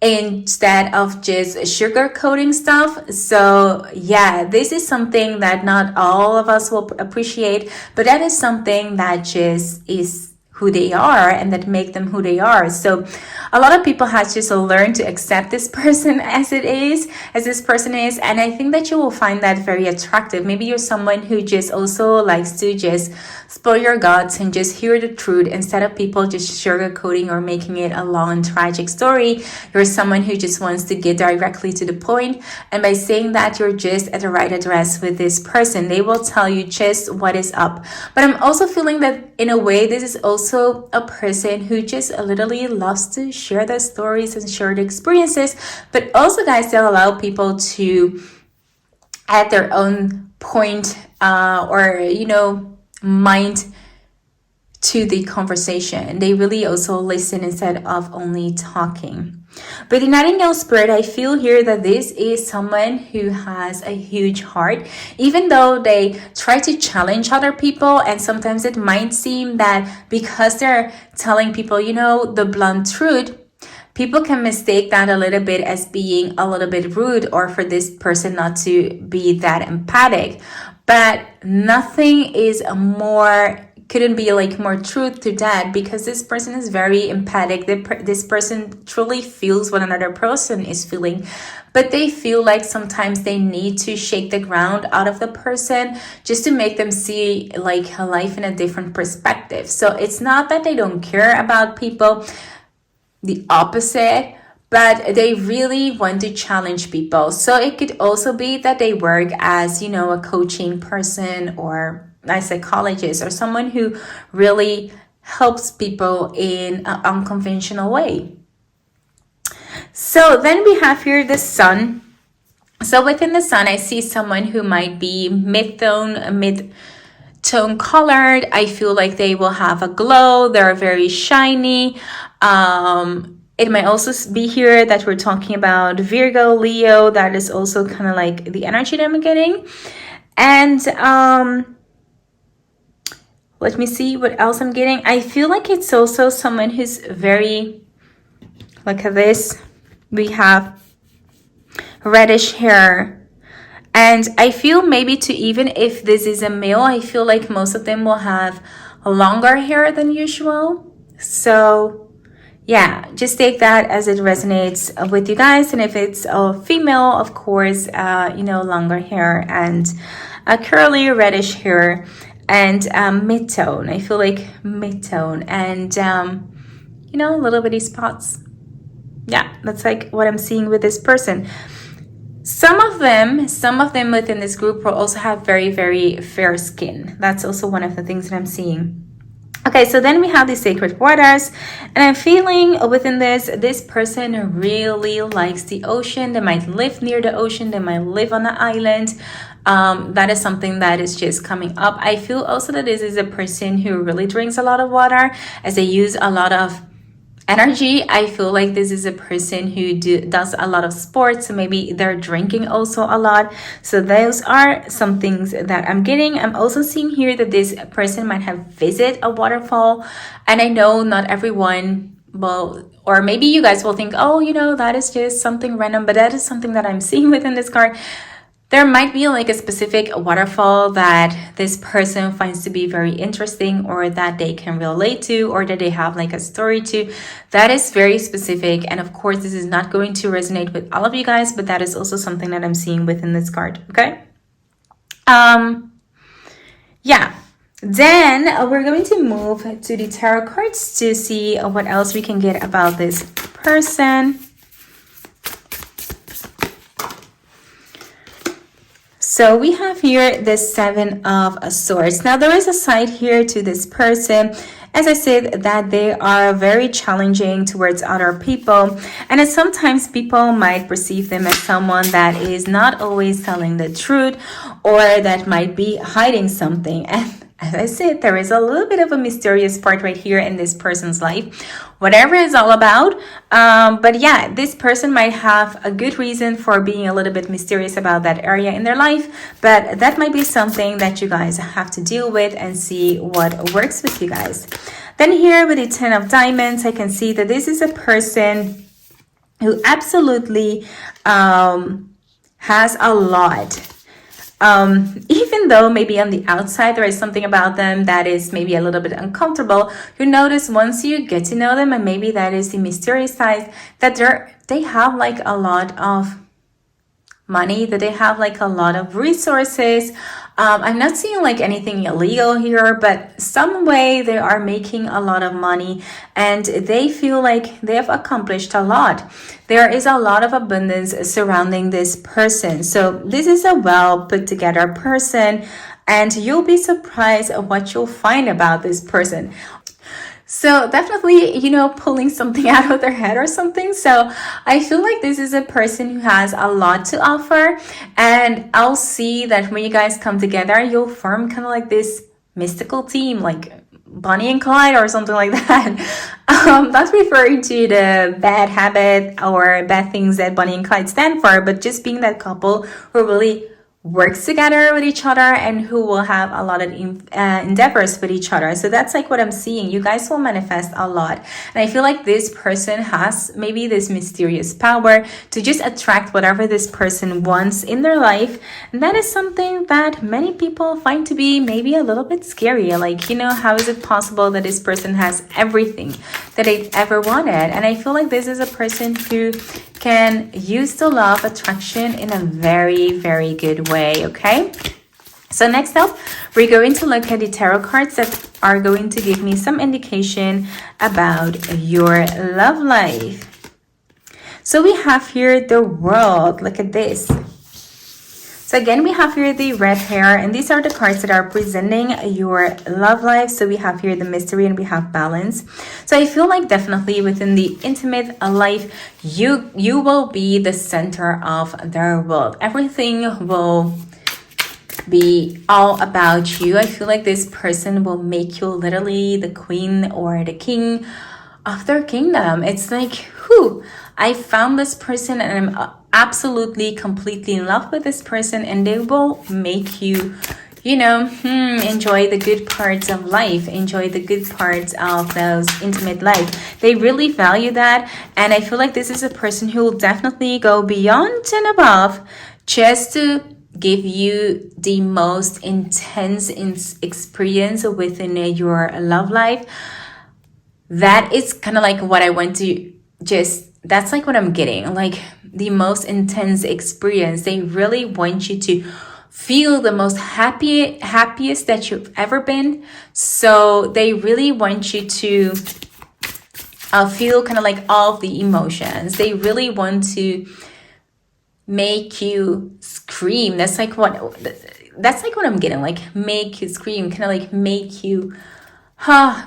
instead of just sugarcoating stuff. So yeah, this is something that not all of us will appreciate, but that is something that just is who they are and that make them who they are. So a lot of people have just learned to accept this person as this person is, and I think that you will find that very attractive. Maybe you're someone who just also likes to just spill your guts and just hear the truth instead of people just sugarcoating or making it a long and tragic story. You're someone who just wants to get directly to the point, and by saying that, you're just at the right address with this person. They will tell you just what is up. But I'm also feeling that in a way, this is also a person who just literally loves to share their stories and share their experiences, but also, guys, they'll allow people to add their own point or mind to the conversation. They really also listen instead of only talking. But the nightingale spirit, I feel here that this is someone who has a huge heart, even though they try to challenge other people, and sometimes it might seem that because they're telling people, the blunt truth, people can mistake that a little bit as being a little bit rude, or for this person not to be that empathic. But nothing is couldn't be like more truth to that, because this person is very empathic. This person truly feels what another person is feeling, but they feel like sometimes they need to shake the ground out of the person just to make them see like life in a different perspective. So it's not that they don't care about people, the opposite, but they really want to challenge people. So it could also be that they work as, a coaching person or a psychologist, or someone who really helps people in an unconventional way. So then we have here the sun. So within the sun, I see someone who might be mid-tone colored. I feel like they will have a glow. They're very shiny. It might also be here that we're talking about Virgo, Leo. That is also kind of like the energy that I'm getting. And let me see what else I'm getting. I feel like it's also someone who's very, look at this. We have reddish hair, And I feel maybe to, even if this is a male, I feel like most of them will have longer hair than usual. So yeah, just take that as it resonates with you guys. And if it's a female, of course, you know, longer hair and a curly reddish hair and mid-tone. I feel like mid-tone and, you know, little bitty spots. Yeah, that's like what I'm seeing with this person. Some of them within this group will also have very, very fair skin. That's also one of the things that I'm seeing. Okay, so then we have the sacred waters, and I'm feeling within this person really likes the ocean. They might live near the ocean. They might live on an island. That is something that is just coming up. I feel also that this is a person who really drinks a lot of water, as they use a lot of energy. I feel like this is a person who does a lot of sports, so maybe they're drinking also a lot. So those are some things that I'm getting. I'm also seeing here that this person might have visited a waterfall, and I know not everyone will, or maybe you guys will think, oh, you know, that is just something random, but that is something that I'm seeing within this card. There might be like a specific waterfall that this person finds to be very interesting, or that they can relate to, or that they have like a story to. That is very specific. And of course, this is not going to resonate with all of you guys, but that is also something that I'm seeing within this card. Okay. Yeah. Then we're going to move to the tarot cards to see what else we can get about this person. So we have here the Seven of Swords. Now there is a side here to this person, as I said, that they are very challenging towards other people. And sometimes people might perceive them as someone that is not always telling the truth, or that might be hiding something. And as I said, there is a little bit of a mysterious part right here in this person's life, whatever it's all about. But yeah, this person might have a good reason for being a little bit mysterious about that area in their life, but that might be something that you guys have to deal with and see what works with you guys. Then here with the Ten of Diamonds, I can see that this is a person who absolutely has a lot. Even though maybe on the outside there is something about them that is maybe a little bit uncomfortable, you notice once you get to know them, and maybe that is the mysterious side, that they have like a lot of money, that they have like a lot of resources. I'm not seeing like anything illegal here, but some way they are making a lot of money, and they feel like they have accomplished a lot. There is a lot of abundance surrounding this person. So this is a well put together person, and you'll be surprised at what you'll find about this person. So definitely, you know, pulling something out of their head or something. So I feel like this is a person who has a lot to offer. And I'll see that when you guys come together, you'll form kind of like this mystical team, like Bonnie and Clyde or something like that. Not referring to the bad habit or bad things that Bonnie and Clyde stand for, but just being that couple who really works together with each other and who will have a lot of endeavors with each other. So that's like what I'm seeing. You guys will manifest a lot. And I feel like this person has maybe this mysterious power to just attract whatever this person wants in their life. And that is something that many people find to be maybe a little bit scary. Like, you know, how is it possible that this person has everything that they ever wanted? And I feel like this is a person who can use the law of attraction in a very, very good way, okay? So next up, we're going to look at the tarot cards that are going to give me some indication about your love life. So we have here the World. Look at this. So again, we have here the red hair, and these are the cards that are presenting your love life. So we have here the mystery and we have balance. So I feel like definitely within the intimate life, you will be the center of their world. Everything will be all about you. I feel like this person will make you literally the queen or the king of their kingdom. It's like, whew, I found this person and I'm absolutely completely in love with this person, and they will make you, you know, enjoy the good parts of life, enjoy the good parts of those intimate life. They really value that, and I feel like this is a person who will definitely go beyond and above just to give you the most intense experience within your love life. That is kind of like what I want to that's like what I'm getting, like the most intense experience. They really want you to feel the most happiest that you've ever been. So they really want you to feel kind of like all of the emotions. They really want to make you scream. That's like what I'm getting, like make you scream, kind of like make you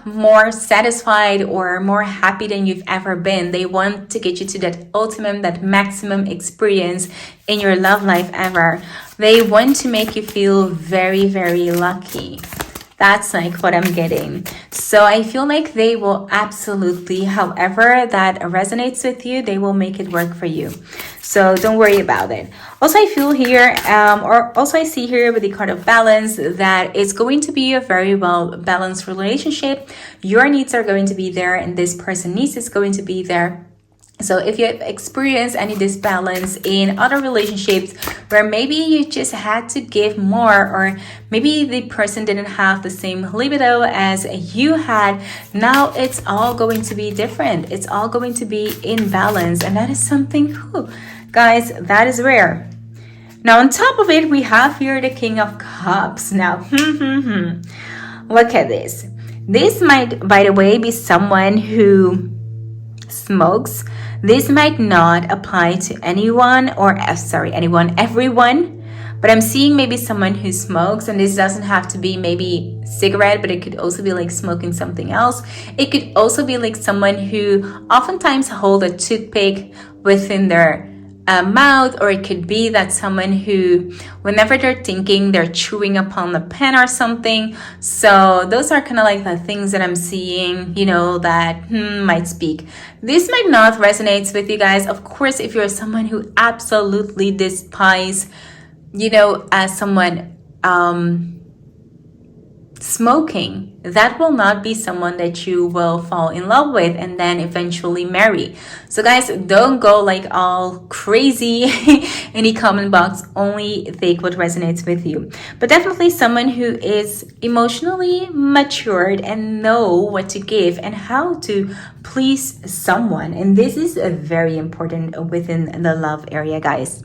more satisfied or more happy than you've ever been. They want to get you to that ultimate, that maximum experience in your love life ever. They want to make you feel very, very lucky. That's like what I'm getting. So I feel like they will absolutely, however that resonates with you, they will make it work for you. So don't worry about it. Also, I feel here, I see here with the card of balance, that it's going to be a very well balanced relationship. Your needs are going to be there, and this person's needs is going to be there. So if you have experienced any disbalance in other relationships where maybe you just had to give more, or maybe the person didn't have the same libido as you had, now it's all going to be different. It's all going to be in balance. And that is something, guys, that is rare. Now, on top of it, we have here the King of Cups. Now, look at this. This might, by the way, be someone who smokes. This might not apply to anyone, or everyone, but I'm seeing maybe someone who smokes, and this doesn't have to be maybe cigarette, but it could also be like smoking something else. It could also be like someone who oftentimes hold a toothpick within their mouth, or it could be that someone who, whenever they're thinking, they're chewing upon the pen or something. So those are kind of like the things that I'm seeing, that might speak. This might not resonate with you guys. Of course, if you're someone who absolutely despise, as someone smoking, that will not be someone that you will fall in love with and then eventually marry. So guys, don't go like all crazy in the comment box. Only take what resonates with you. But definitely someone who is emotionally matured and know what to give and how to please someone. And this is very important within the love area, guys.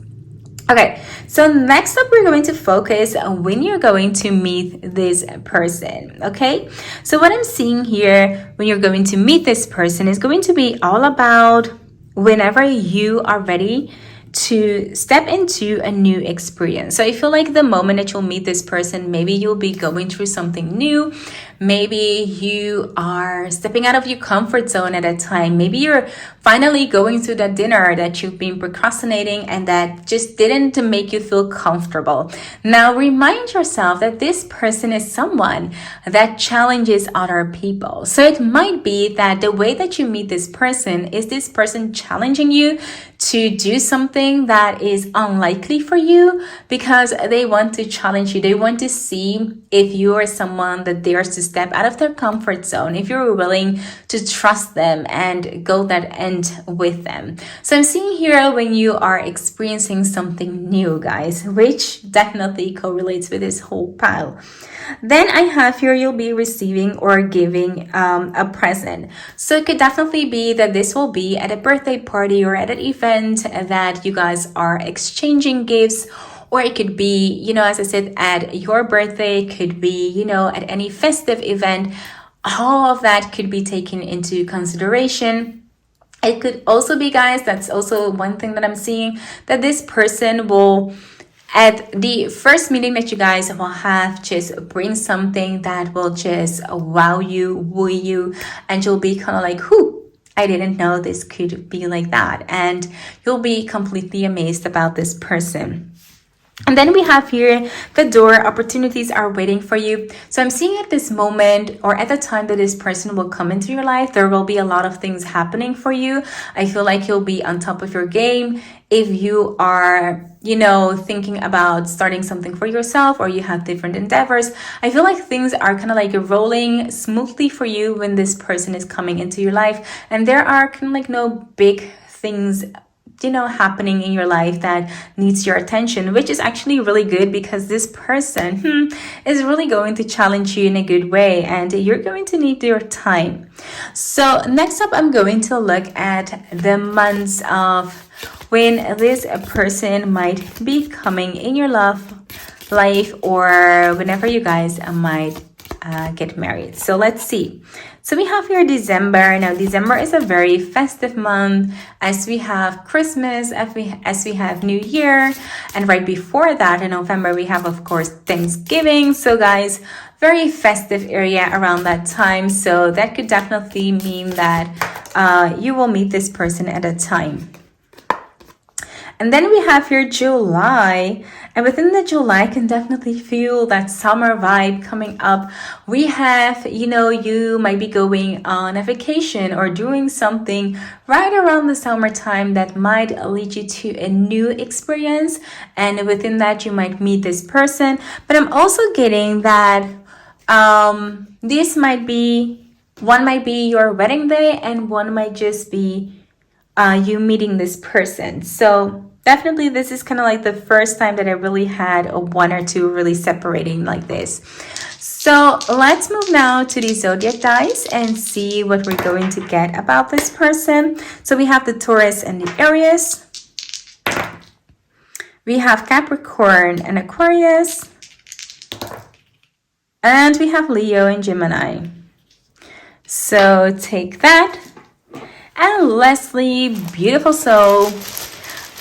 Okay, so next up, we're going to focus on when you're going to meet this person, okay? So what I'm seeing here when you're going to meet this person is going to be all about whenever you are ready to step into a new experience. So I feel like the moment that you'll meet this person, maybe you'll be going through something new. Maybe you are stepping out of your comfort zone at a time. Maybe you're finally going through that dinner that you've been procrastinating and that just didn't make you feel comfortable. Now remind yourself that this person is someone that challenges other people. So it might be that the way that you meet this person is this person challenging you to do something that is unlikely for you, because they want to challenge you. They want to see if you are someone that dares to step out of their comfort zone, if you're willing to trust them and go that end with them. So I'm seeing here when you are experiencing something new, guys, which definitely correlates with this whole pile. Then I have here you'll be receiving or giving a present. So it could definitely be that this will be at a birthday party or at an event that you guys are exchanging gifts. Or it could be, as I said, at your birthday, could be, at any festive event. All of that could be taken into consideration. It could also be, guys, that's also one thing that I'm seeing, that this person will, at the first meeting that you guys will have, just bring something that will just wow you, woo you, and you'll be kind of like, I didn't know this could be like that. And you'll be completely amazed about this person. And then we have here the door. Opportunities are waiting for you. So I'm seeing at this moment, or at the time that this person will come into your life, there will be a lot of things happening for you. I feel like you'll be on top of your game. If you are, thinking about starting something for yourself, or you have different endeavors, I feel like things are kind of like rolling smoothly for you when this person is coming into your life. And there are kind of like no big things happening in your life that needs your attention, which is actually really good because this person is really going to challenge you in a good way, and you're going to need your time. So next up, I'm going to look at the months of when this person might be coming in your love life, or whenever you guys might get married. So let's see. So we have here December. Now December is a very festive month, as we have Christmas, as we have New Year, and right before that in November we have, of course, Thanksgiving. So guys, very festive area around that time. So that could definitely mean that you will meet this person at a time. And then we have here July, and within the July, I can definitely feel that summer vibe coming up. We have, you might be going on a vacation or doing something right around the summertime that might lead you to a new experience. And within that, you might meet this person. But I'm also getting that this might be, one might be your wedding day, and one might just be you meeting this person. So definitely this is kind of like the first time that I really had a one or two really separating like this. So let's move now to the zodiac dice and see what we're going to get about this person. So we have the Taurus and the Aries. We have Capricorn and Aquarius. And we have Leo and Gemini. So take that. And Leslie, beautiful soul,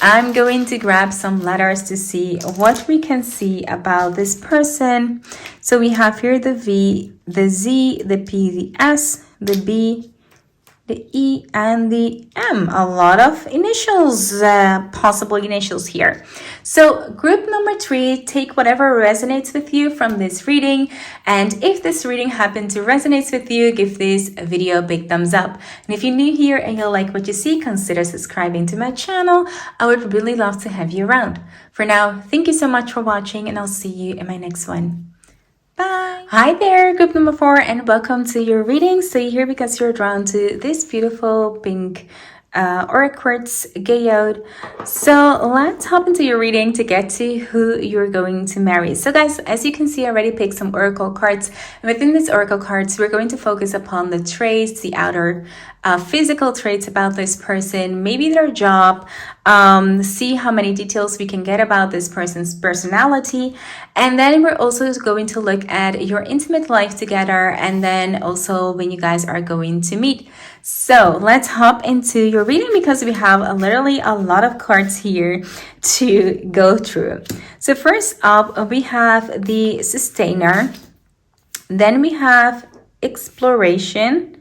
I'm going to grab some letters to see what we can see about this person. So we have here the V, the Z, the P, the S, the B, the E, and the M. A lot of initials, possible initials here. So group number 3, take whatever resonates with you from this reading. And if this reading happened to resonate with you, give this video a big thumbs up. And if you're new here and you like what you see, consider subscribing to my channel. I would really love to have you around. For now, thank you so much for watching, and I'll see you in my next one. Bye. Hi there, group number 4, and welcome to your reading. So you're here because you're drawn to this beautiful pink or a quartz geode. So let's hop into your reading to get to who you're going to marry. So guys, as you can see, I already picked some oracle cards, and within these oracle cards we're going to focus upon the traits, the outer physical traits about this person, maybe their job, see how many details we can get about this person's personality. And then we're also going to look at your intimate life together, and then also when you guys are going to meet. So let's hop into your reading because we have literally a lot of cards here to go through. So first up, we have the Sustainer. Then we have Exploration.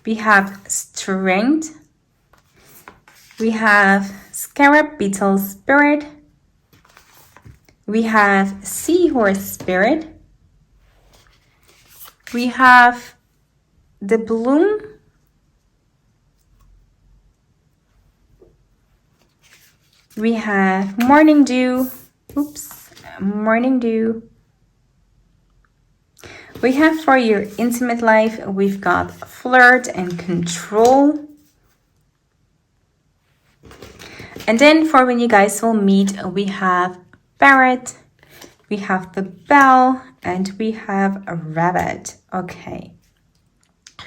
We have Strength. We have Scarab Beetle Spirit. We have Seahorse Spirit. We have the Bloom. We have Morning Dew. Morning Dew. We have for your intimate life, we've got Flirt and Control. And then for when you guys will meet, we have Parrot, we have the Bell, and we have a Rabbit. Okay.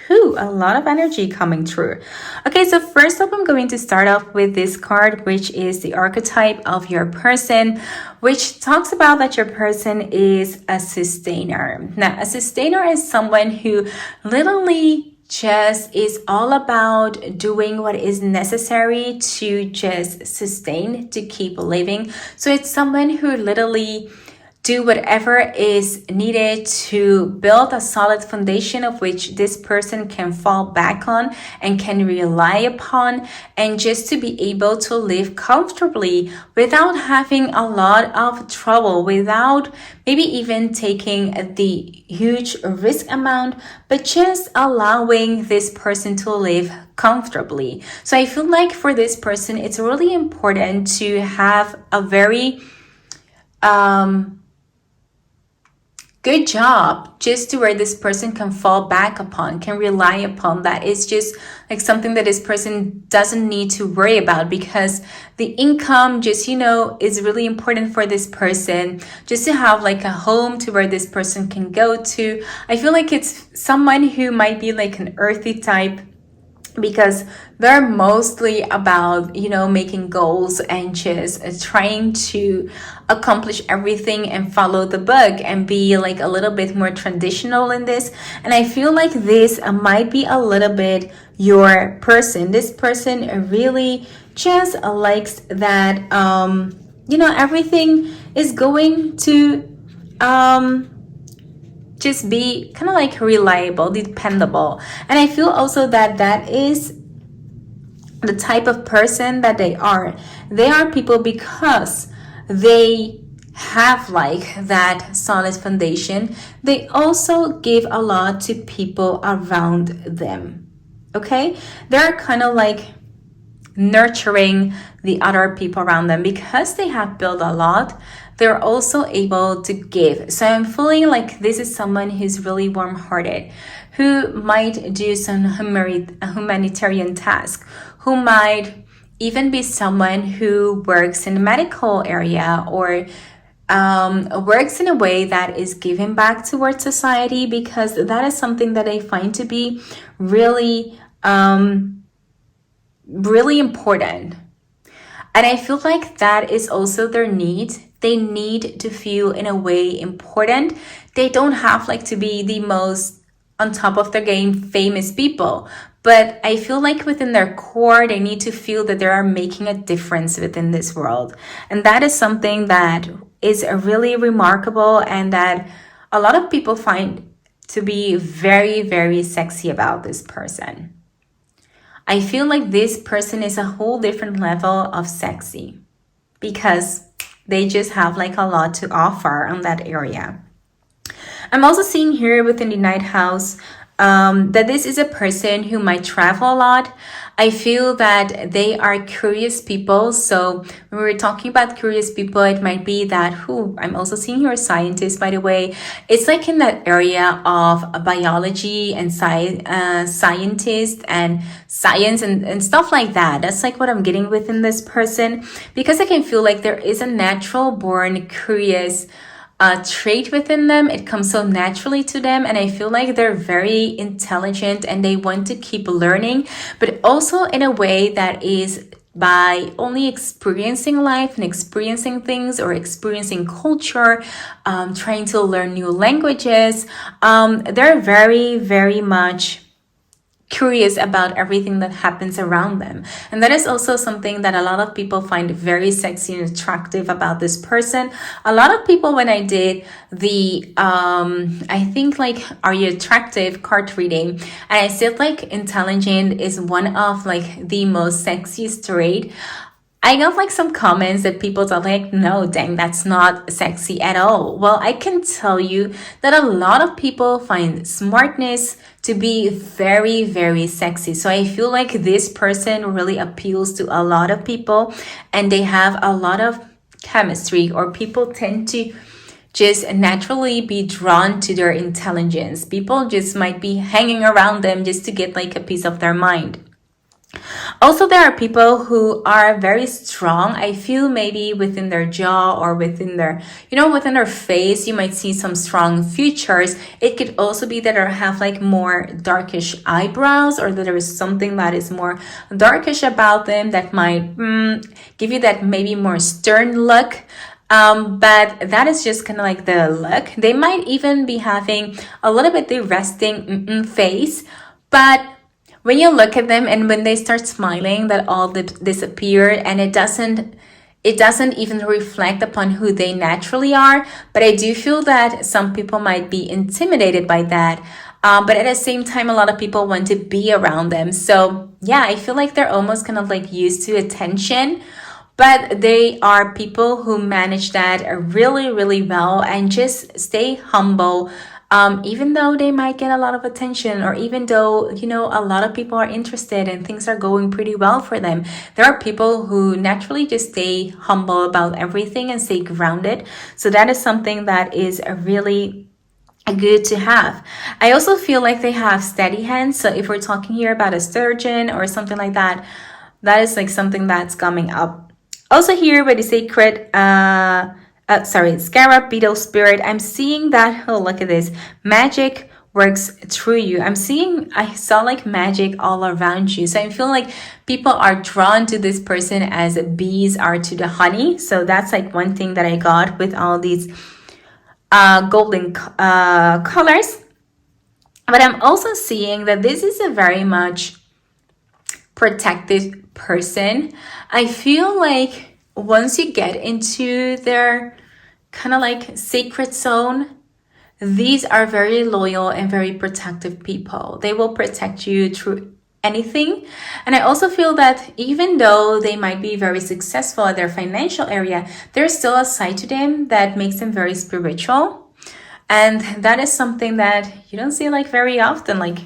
A lot of energy coming through. Okay, so first up, I'm going to start off with this card, which is the archetype of your person, which talks about that your person is a sustainer. Now, a sustainer is someone who literally just is all about doing what is necessary to just sustain, to keep living. So it's someone who literally do whatever is needed to build a solid foundation of which this person can fall back on and can rely upon, and just to be able to live comfortably without having a lot of trouble, without maybe even taking the huge risk amount, but just allowing this person to live comfortably. So I feel like for this person, it's really important to have a very good job, just to where this person can fall back upon, can rely upon. That is just like something that this person doesn't need to worry about, because the income just, is really important for this person, just to have like a home to where this person can go to. I feel like it's someone who might be like an earthy type, because they're mostly about, making goals and just trying to accomplish everything and follow the book and be like a little bit more traditional in this. And I feel like this might be a little bit your person. This person really just likes that, everything is going to just be kind of like reliable, dependable. And I feel also that that is the type of person that they are. They are people because they have like that solid foundation. They also give a lot to people around them. Okay? They're kind of like nurturing the other people around them because they have built a lot. They're also able to give. So I'm feeling like this is someone who's really warm-hearted, who might do some humanitarian task, who might even be someone who works in the medical area or works in a way that is giving back towards society, because that is something that I find to be really, really important. And I feel like that is also their need. They need to feel in a way important. They don't have like to be the most on top of their game famous people, but I feel like within their core, they need to feel that they are making a difference within this world. And that is something that is really remarkable and that a lot of people find to be very, very sexy about this person. I feel like this person is a whole different level of sexy because they just have like a lot to offer on that area. I'm also seeing here within the ninth house that this is a person who might travel a lot. I feel that they are curious people. So when we're talking about curious people, it might be that I'm also seeing here a scientist, by the way. It's like in that area of biology and scientist and science and stuff like that. That's like what I'm getting within this person, because I can feel like there is a natural born curious trait within them. It comes so naturally to them, and I feel like they're very intelligent and they want to keep learning, but also in a way that is by only experiencing life and experiencing things or experiencing culture, trying to learn new languages. They're very, very much curious about everything that happens around them. And that is also something that a lot of people find very sexy and attractive about this person. A lot of people, when I did the I think like, are you attractive card reading, and I said like intelligent is one of like the most sexiest trait, I got like some comments that people are like, no, dang, that's not sexy at all. Well, I can tell you that a lot of people find smartness to be very, very sexy. So I feel like this person really appeals to a lot of people and they have a lot of chemistry, or people tend to just naturally be drawn to their intelligence. People just might be hanging around them just to get like a piece of their mind. Also, there are people who are very strong. I feel maybe within their jaw or within their, within their face, you might see some strong features. It could also be that they have like more darkish eyebrows, or that there is something that is more darkish about them that might give you that maybe more stern look. But that is just kind of like the look. They might even be having a little bit the resting face, but when you look at them and when they start smiling, that all disappear, and it doesn't even reflect upon who they naturally are. But I do feel that some people might be intimidated by that. But at the same time, a lot of people want to be around them. So yeah, I feel like they're almost kind of like used to attention, but they are people who manage that really, really well and just stay humble. Even though they might get a lot of attention, or even though, a lot of people are interested and things are going pretty well for them, there are people who naturally just stay humble about everything and stay grounded. So that is something that is really good to have. I also feel like they have steady hands. So if we're talking here about a sturgeon or something like that, that is like something that's coming up. Also here with the sacred, scarab beetle spirit, I'm seeing that, oh, look at this, magic works through you. I saw like magic all around you. So I feel like people are drawn to this person as bees are to the honey. So that's like one thing that I got with all these golden colors. But I'm also seeing that this is a very much protective person. I feel like once you get into their kind of like sacred zone, these are very loyal and very protective people. They will protect you through anything. And I also feel that even though they might be very successful at their financial area, there's still a side to them that makes them very spiritual. And that is something that you don't see like very often. Like,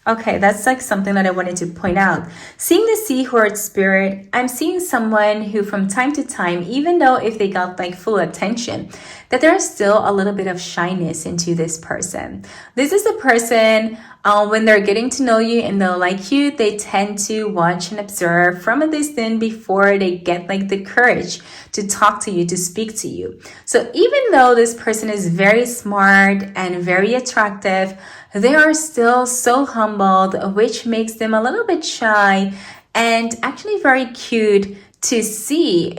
okay, that's like something that I wanted to point out. Seeing the seahorse spirit, I'm seeing someone who from time to time, even though if they got like full attention, that there's still a little bit of shyness into this person. This is a person, when they're getting to know you and they'll like you, they tend to watch and observe from a distance before they get like the courage to talk to you, to speak to you. So even though this person is very smart and very attractive, they are still so humbled, which makes them a little bit shy and actually very cute to see.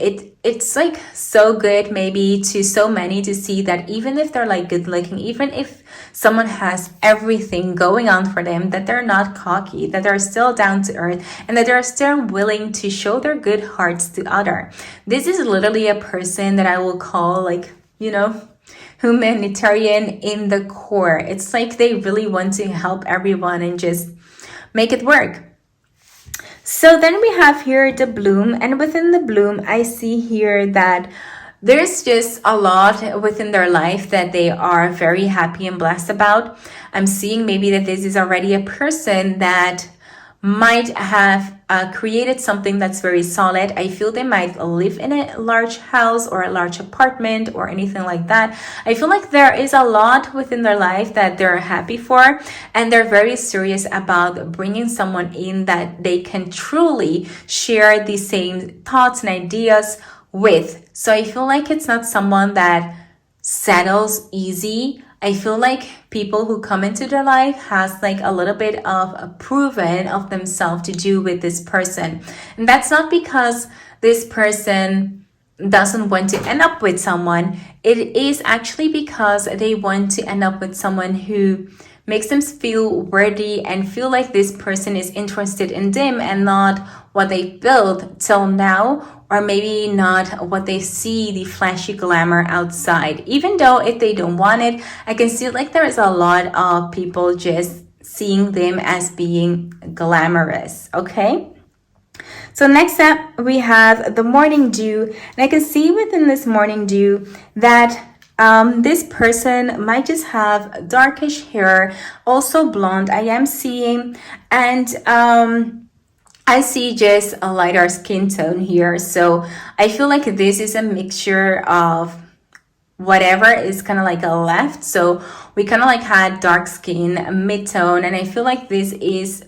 It's like so good maybe to so many to see that even if they're like good looking, even if someone has everything going on for them, that they're not cocky, that they're still down to earth, and that they're still willing to show their good hearts to other. This is literally a person that I will call like, you know, humanitarian in the core. It's like they really want to help everyone and just make it work. So then we have here the bloom, and within the bloom, I see here that there's just a lot within their life that they are very happy and blessed about. I'm seeing maybe that this is already a person that might have created something that's very solid. I feel they might live in a large house or a large apartment or anything like that. I feel like there is a lot within their life that they're happy for, and they're very serious about bringing someone in that they can truly share the same thoughts and ideas with. So I feel like it's not someone that settles easy. I feel like people who come into their life has like a little bit of a proven of themselves to do with this person. And that's not because this person doesn't want to end up with someone. It is actually because they want to end up with someone who makes them feel worthy and feel like this person is interested in them and not what they built till now, or maybe not what they see, the flashy glamour outside. Even though if they don't want it, I can see like there is a lot of people just seeing them as being glamorous, okay? So next up, we have the morning dew. And I can see within this morning dew that this person might just have darkish hair, also blonde, I am seeing, and I see just a lighter skin tone here. So I feel like this is a mixture of whatever is kind of like a left. So we kind of like had dark skin, mid-tone, and I feel like this is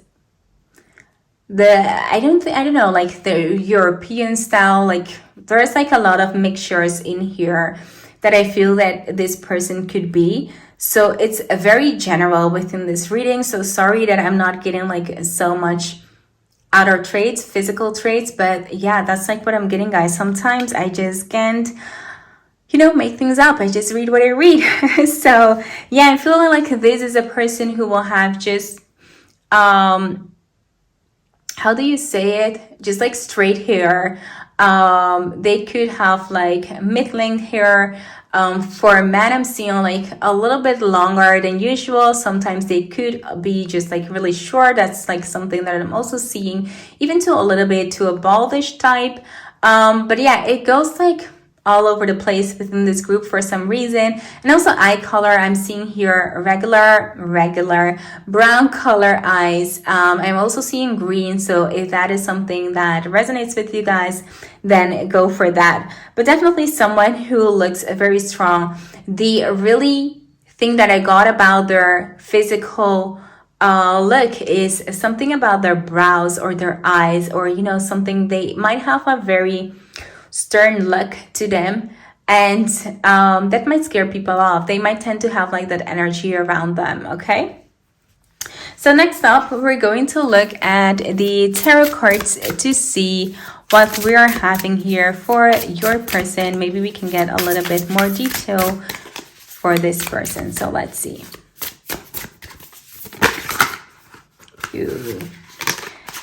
I don't know, like the European style. Like there's like a lot of mixtures in here that I feel that this person could be. So it's a very general within this reading. So sorry that I'm not getting like so much outer traits, physical traits, but yeah, that's like what I'm getting, guys. Sometimes I just can't, you know, make things up. I just read what I read. So yeah, I'm feeling like this is a person who will have just, how do you say it? Just like straight hair. They could have like mid-length hair. For men, I'm seeing like a little bit longer than usual. Sometimes they could be just like really short. That's like something that I'm also seeing, even to a little bit to a baldish type. But yeah, it goes like all over the place within this group for some reason. And also eye color, I'm seeing here regular brown color eyes. I'm also seeing green. So if that is something that resonates with you guys, then go for that. But definitely someone who looks very strong. The really thing that I got about their physical look is something about their brows or their eyes, or you know, something, they might have a very stern look to them, and that might scare people off. They might tend to have like that energy around them. Okay, so next up, we're going to look at the tarot cards to see what we are having here for your person. Maybe we can get a little bit more detail for this person. So let's see.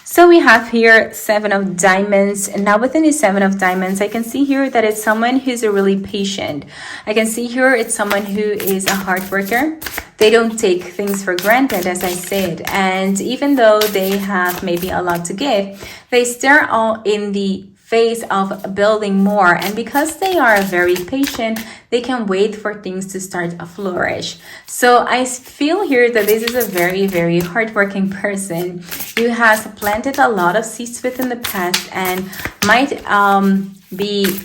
So we have here 7 of Diamonds, and now within the 7 of Diamonds, I can see here that it's someone who's really patient. I can see here it's someone who is a hard worker. They don't take things for granted, as I said, and even though they have maybe a lot to give, they still are in the phase of building more, and because they are very patient, they can wait for things to start to flourish. So I feel here that this is a very, very hardworking person who has planted a lot of seeds within the past and might be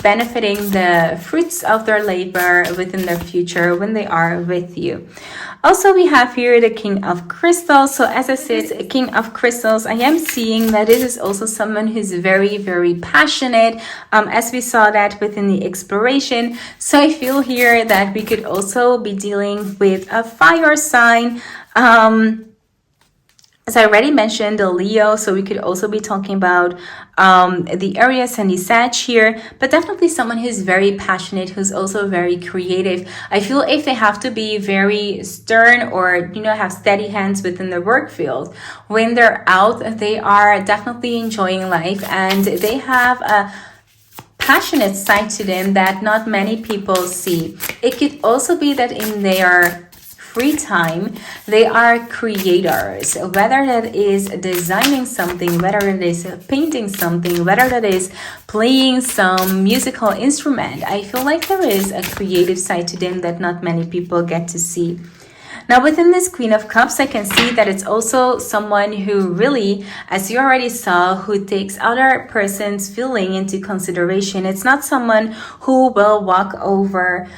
benefiting the fruits of their labor within their future when they are with you. Also, we have here the King of Crystals. So as I said, King of Crystals, I am seeing that this is also someone who's very, very passionate, as we saw that within the exploration. So I feel here that we could also be dealing with a fire sign. As I already mentioned, the Leo, so we could also be talking about the Aries and the Sag here, but definitely someone who's very passionate, who's also very creative. I feel if they have to be very stern or, you know, have steady hands within the work field, when they're out, they are definitely enjoying life, and they have a passionate side to them that not many people see. It could also be that in their free time, they are creators, whether that is designing something, whether it is painting something, whether that is playing some musical instrument. I feel like there is a creative side to them that not many people get to see. Now within this Queen of Cups, I can see that it's also someone who really, as you already saw, who takes other person's feeling into consideration. It's not someone who will walk over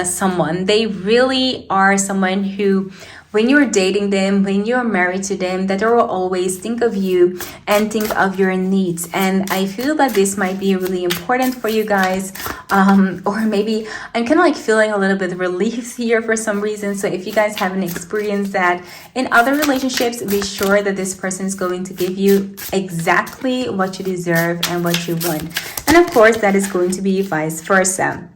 someone. They really are someone who, when you're dating them, when you're married to them, that they will always think of you and think of your needs. And I feel that this might be really important for you guys. Or maybe I'm kind of like feeling a little bit relief here for some reason. So if you guys haven't experienced that in other relationships, be sure that this person is going to give you exactly what you deserve and what you want. And of course, that is going to be vice versa.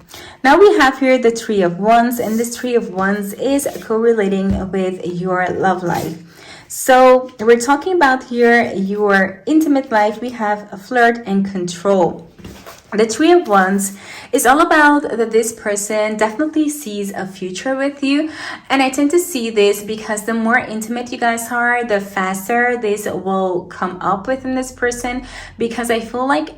Now we have here the Three of Wands, and this Three of Wands is correlating with your love life. So we're talking about here your intimate life. We have a flirt and control. The Three of Wands is all about that this person definitely sees a future with you. And I tend to see this because the more intimate you guys are, the faster this will come up within this person, because I feel like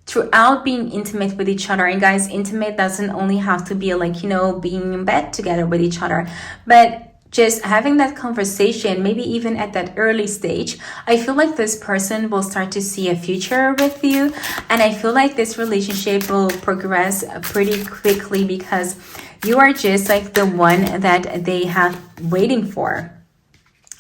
throughout being intimate with each other, and guys, intimate doesn't only have to be like, you know, being in bed together with each other, but just having that conversation, maybe even at that early stage, I feel like this person will start to see a future with you. And I feel like this relationship will progress pretty quickly because you are just like the one that they have waiting for.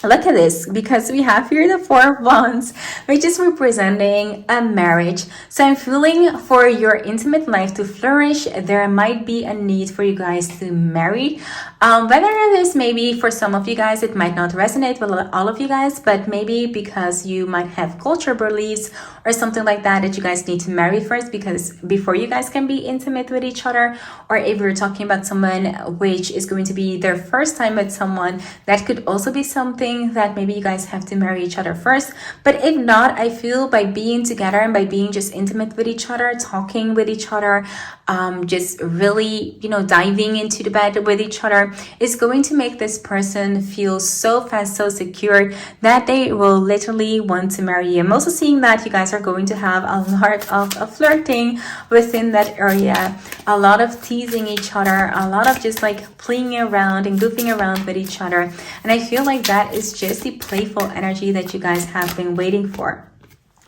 Look at this, because we have here the Four of Wands, which is representing a marriage. So I'm feeling for your intimate life to flourish, there might be a need for you guys to marry. Whether it is maybe for some of you guys, it might not resonate with all of you guys, but maybe because you might have culture beliefs or something like that, that you guys need to marry first, because before you guys can be intimate with each other. Or if we're talking about someone which is going to be their first time with someone, that could also be something that maybe you guys have to marry each other first. But if not, I feel by being together and by being just intimate with each other, talking with each other, just really, you know, diving into the bed with each other is going to make this person feel so fast, so secure that they will literally want to marry you. I'm also seeing that you guys are going to have a lot of flirting within that area, a lot of teasing each other, a lot of just like playing around and goofing around with each other. And I feel like that is just the playful energy that you guys have been waiting for.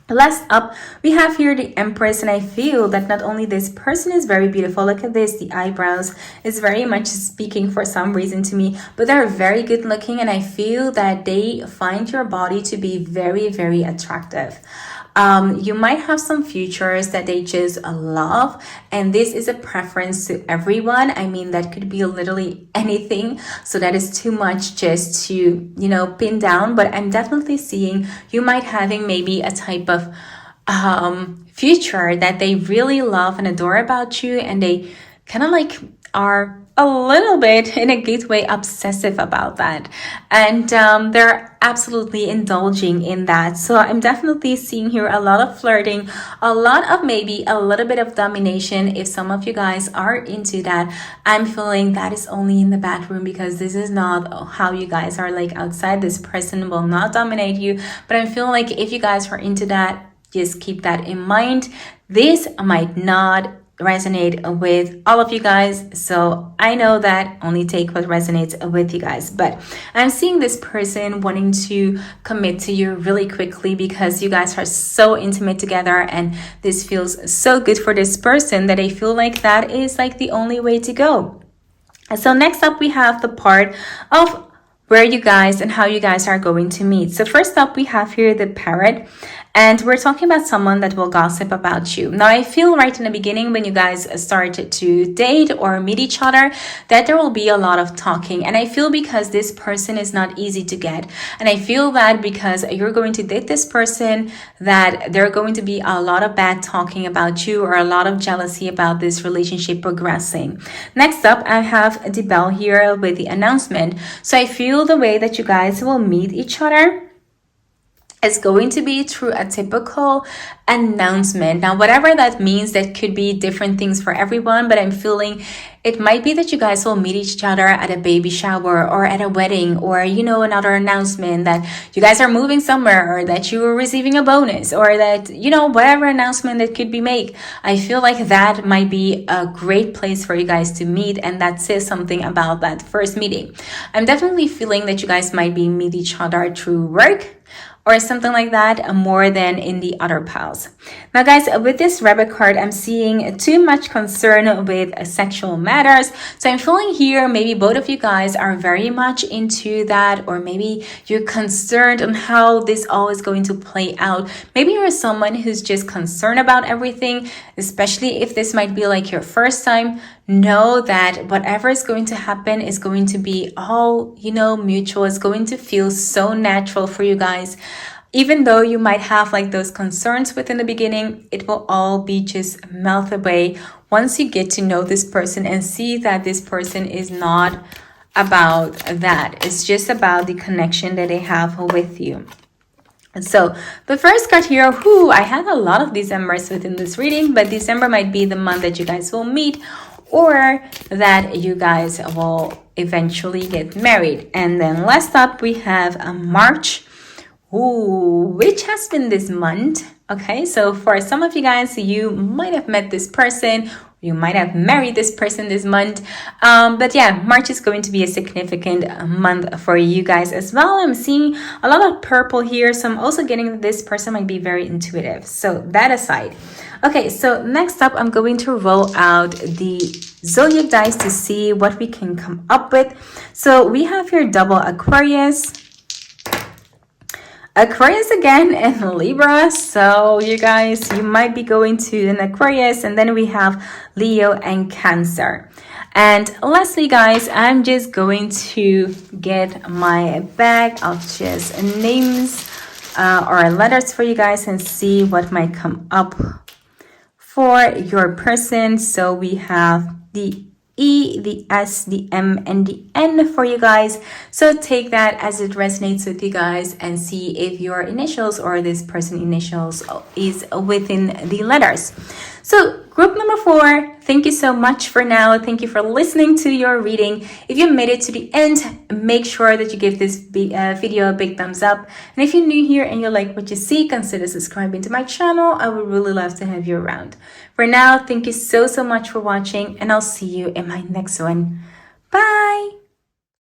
Last up, we have here the Empress, and I feel that not only this person is very beautiful, look at this, the eyebrows is very much speaking for some reason to me, but they're very good looking, and I feel that they find your body to be very, very attractive. You might have some features that they just love, and this is a preference to everyone. I mean, that could be literally anything, so that is too much just to, pin down, but I'm definitely seeing you might having maybe a type of feature that they really love and adore about you, and they kind of like are a little bit in a good way obsessive about that, and they're absolutely indulging in that. So I'm definitely seeing here a lot of flirting, a lot of maybe a little bit of domination. If some of you guys are into that, I'm feeling that is only in the bedroom, because this is not how you guys are like outside. This person will not dominate you, but I'm feeling like if you guys are into that, just keep that in mind. This might not resonate with all of you guys, so I know that only take what resonates with you guys, but I'm seeing this person wanting to commit to you really quickly, because you guys are so intimate together, and this feels so good for this person that I feel like that is like the only way to go. So next up, we have the part of where you guys and how you guys are going to meet. So first up, we have here the Parrot, and we're talking about someone that will gossip about you. Now, I feel right in the beginning when you guys start to date or meet each other that there will be a lot of talking. And I feel because this person is not easy to get. And I feel that because you're going to date this person, that there are going to be a lot of bad talking about you, or a lot of jealousy about this relationship progressing. Next up, I have the bell here with the announcement. So I feel the way that you guys will meet each other is going to be through a typical announcement. Now, whatever that means, that could be different things for everyone, but I'm feeling it might be that you guys will meet each other at a baby shower, or at a wedding, or, another announcement that you guys are moving somewhere, or that you are receiving a bonus, or that, whatever announcement that could be made. I feel like that might be a great place for you guys to meet, and that says something about that first meeting. I'm definitely feeling that you guys might be meet each other through work, or something like that, more than in the other piles. Now, guys, with this rabbit card, I'm seeing too much concern with sexual matters. So I'm feeling here, maybe both of you guys are very much into that, or maybe you're concerned on how this all is going to play out. Maybe you're someone who's just concerned about everything, especially if this might be like your first time. Know that whatever is going to happen is going to be all, mutual. It's going to feel so natural for you guys. Even though you might have like those concerns within the beginning, it will all be just melt away once you get to know this person and see that this person is not about that. It's just about the connection that they have with you. So the first card here, I had a lot of Decembers within this reading, but December might be the month that you guys will meet, or that you guys will eventually get married. And then last up, we have March, which has been this month. Okay, so for some of you guys, you might have met this person, you might have married this person this month. But yeah, March is going to be a significant month for you guys as well. I'm seeing a lot of purple here, so I'm also getting that this person might be very intuitive. So that aside. Okay, so next up, I'm going to roll out the zodiac dice to see what we can come up with. So we have here double Aquarius again, and Libra. So you guys, you might be going to an Aquarius, and then we have Leo and Cancer. And lastly, guys, I'm just going to get my bag of just names or letters for you guys and see what might come up for your person. So we have the E, the S, the M, and the N for you guys. So take that as it resonates with you guys and see if your initials or this person initials is within the letters. So group number 4, thank you so much for now. Thank you for listening to your reading. If you made it to the end, make sure that you give this video a big thumbs up. And if you're new here and you like what you see, consider subscribing to my channel. I would really love to have you around. For now, thank you so much for watching, and I'll see you in my next one. Bye!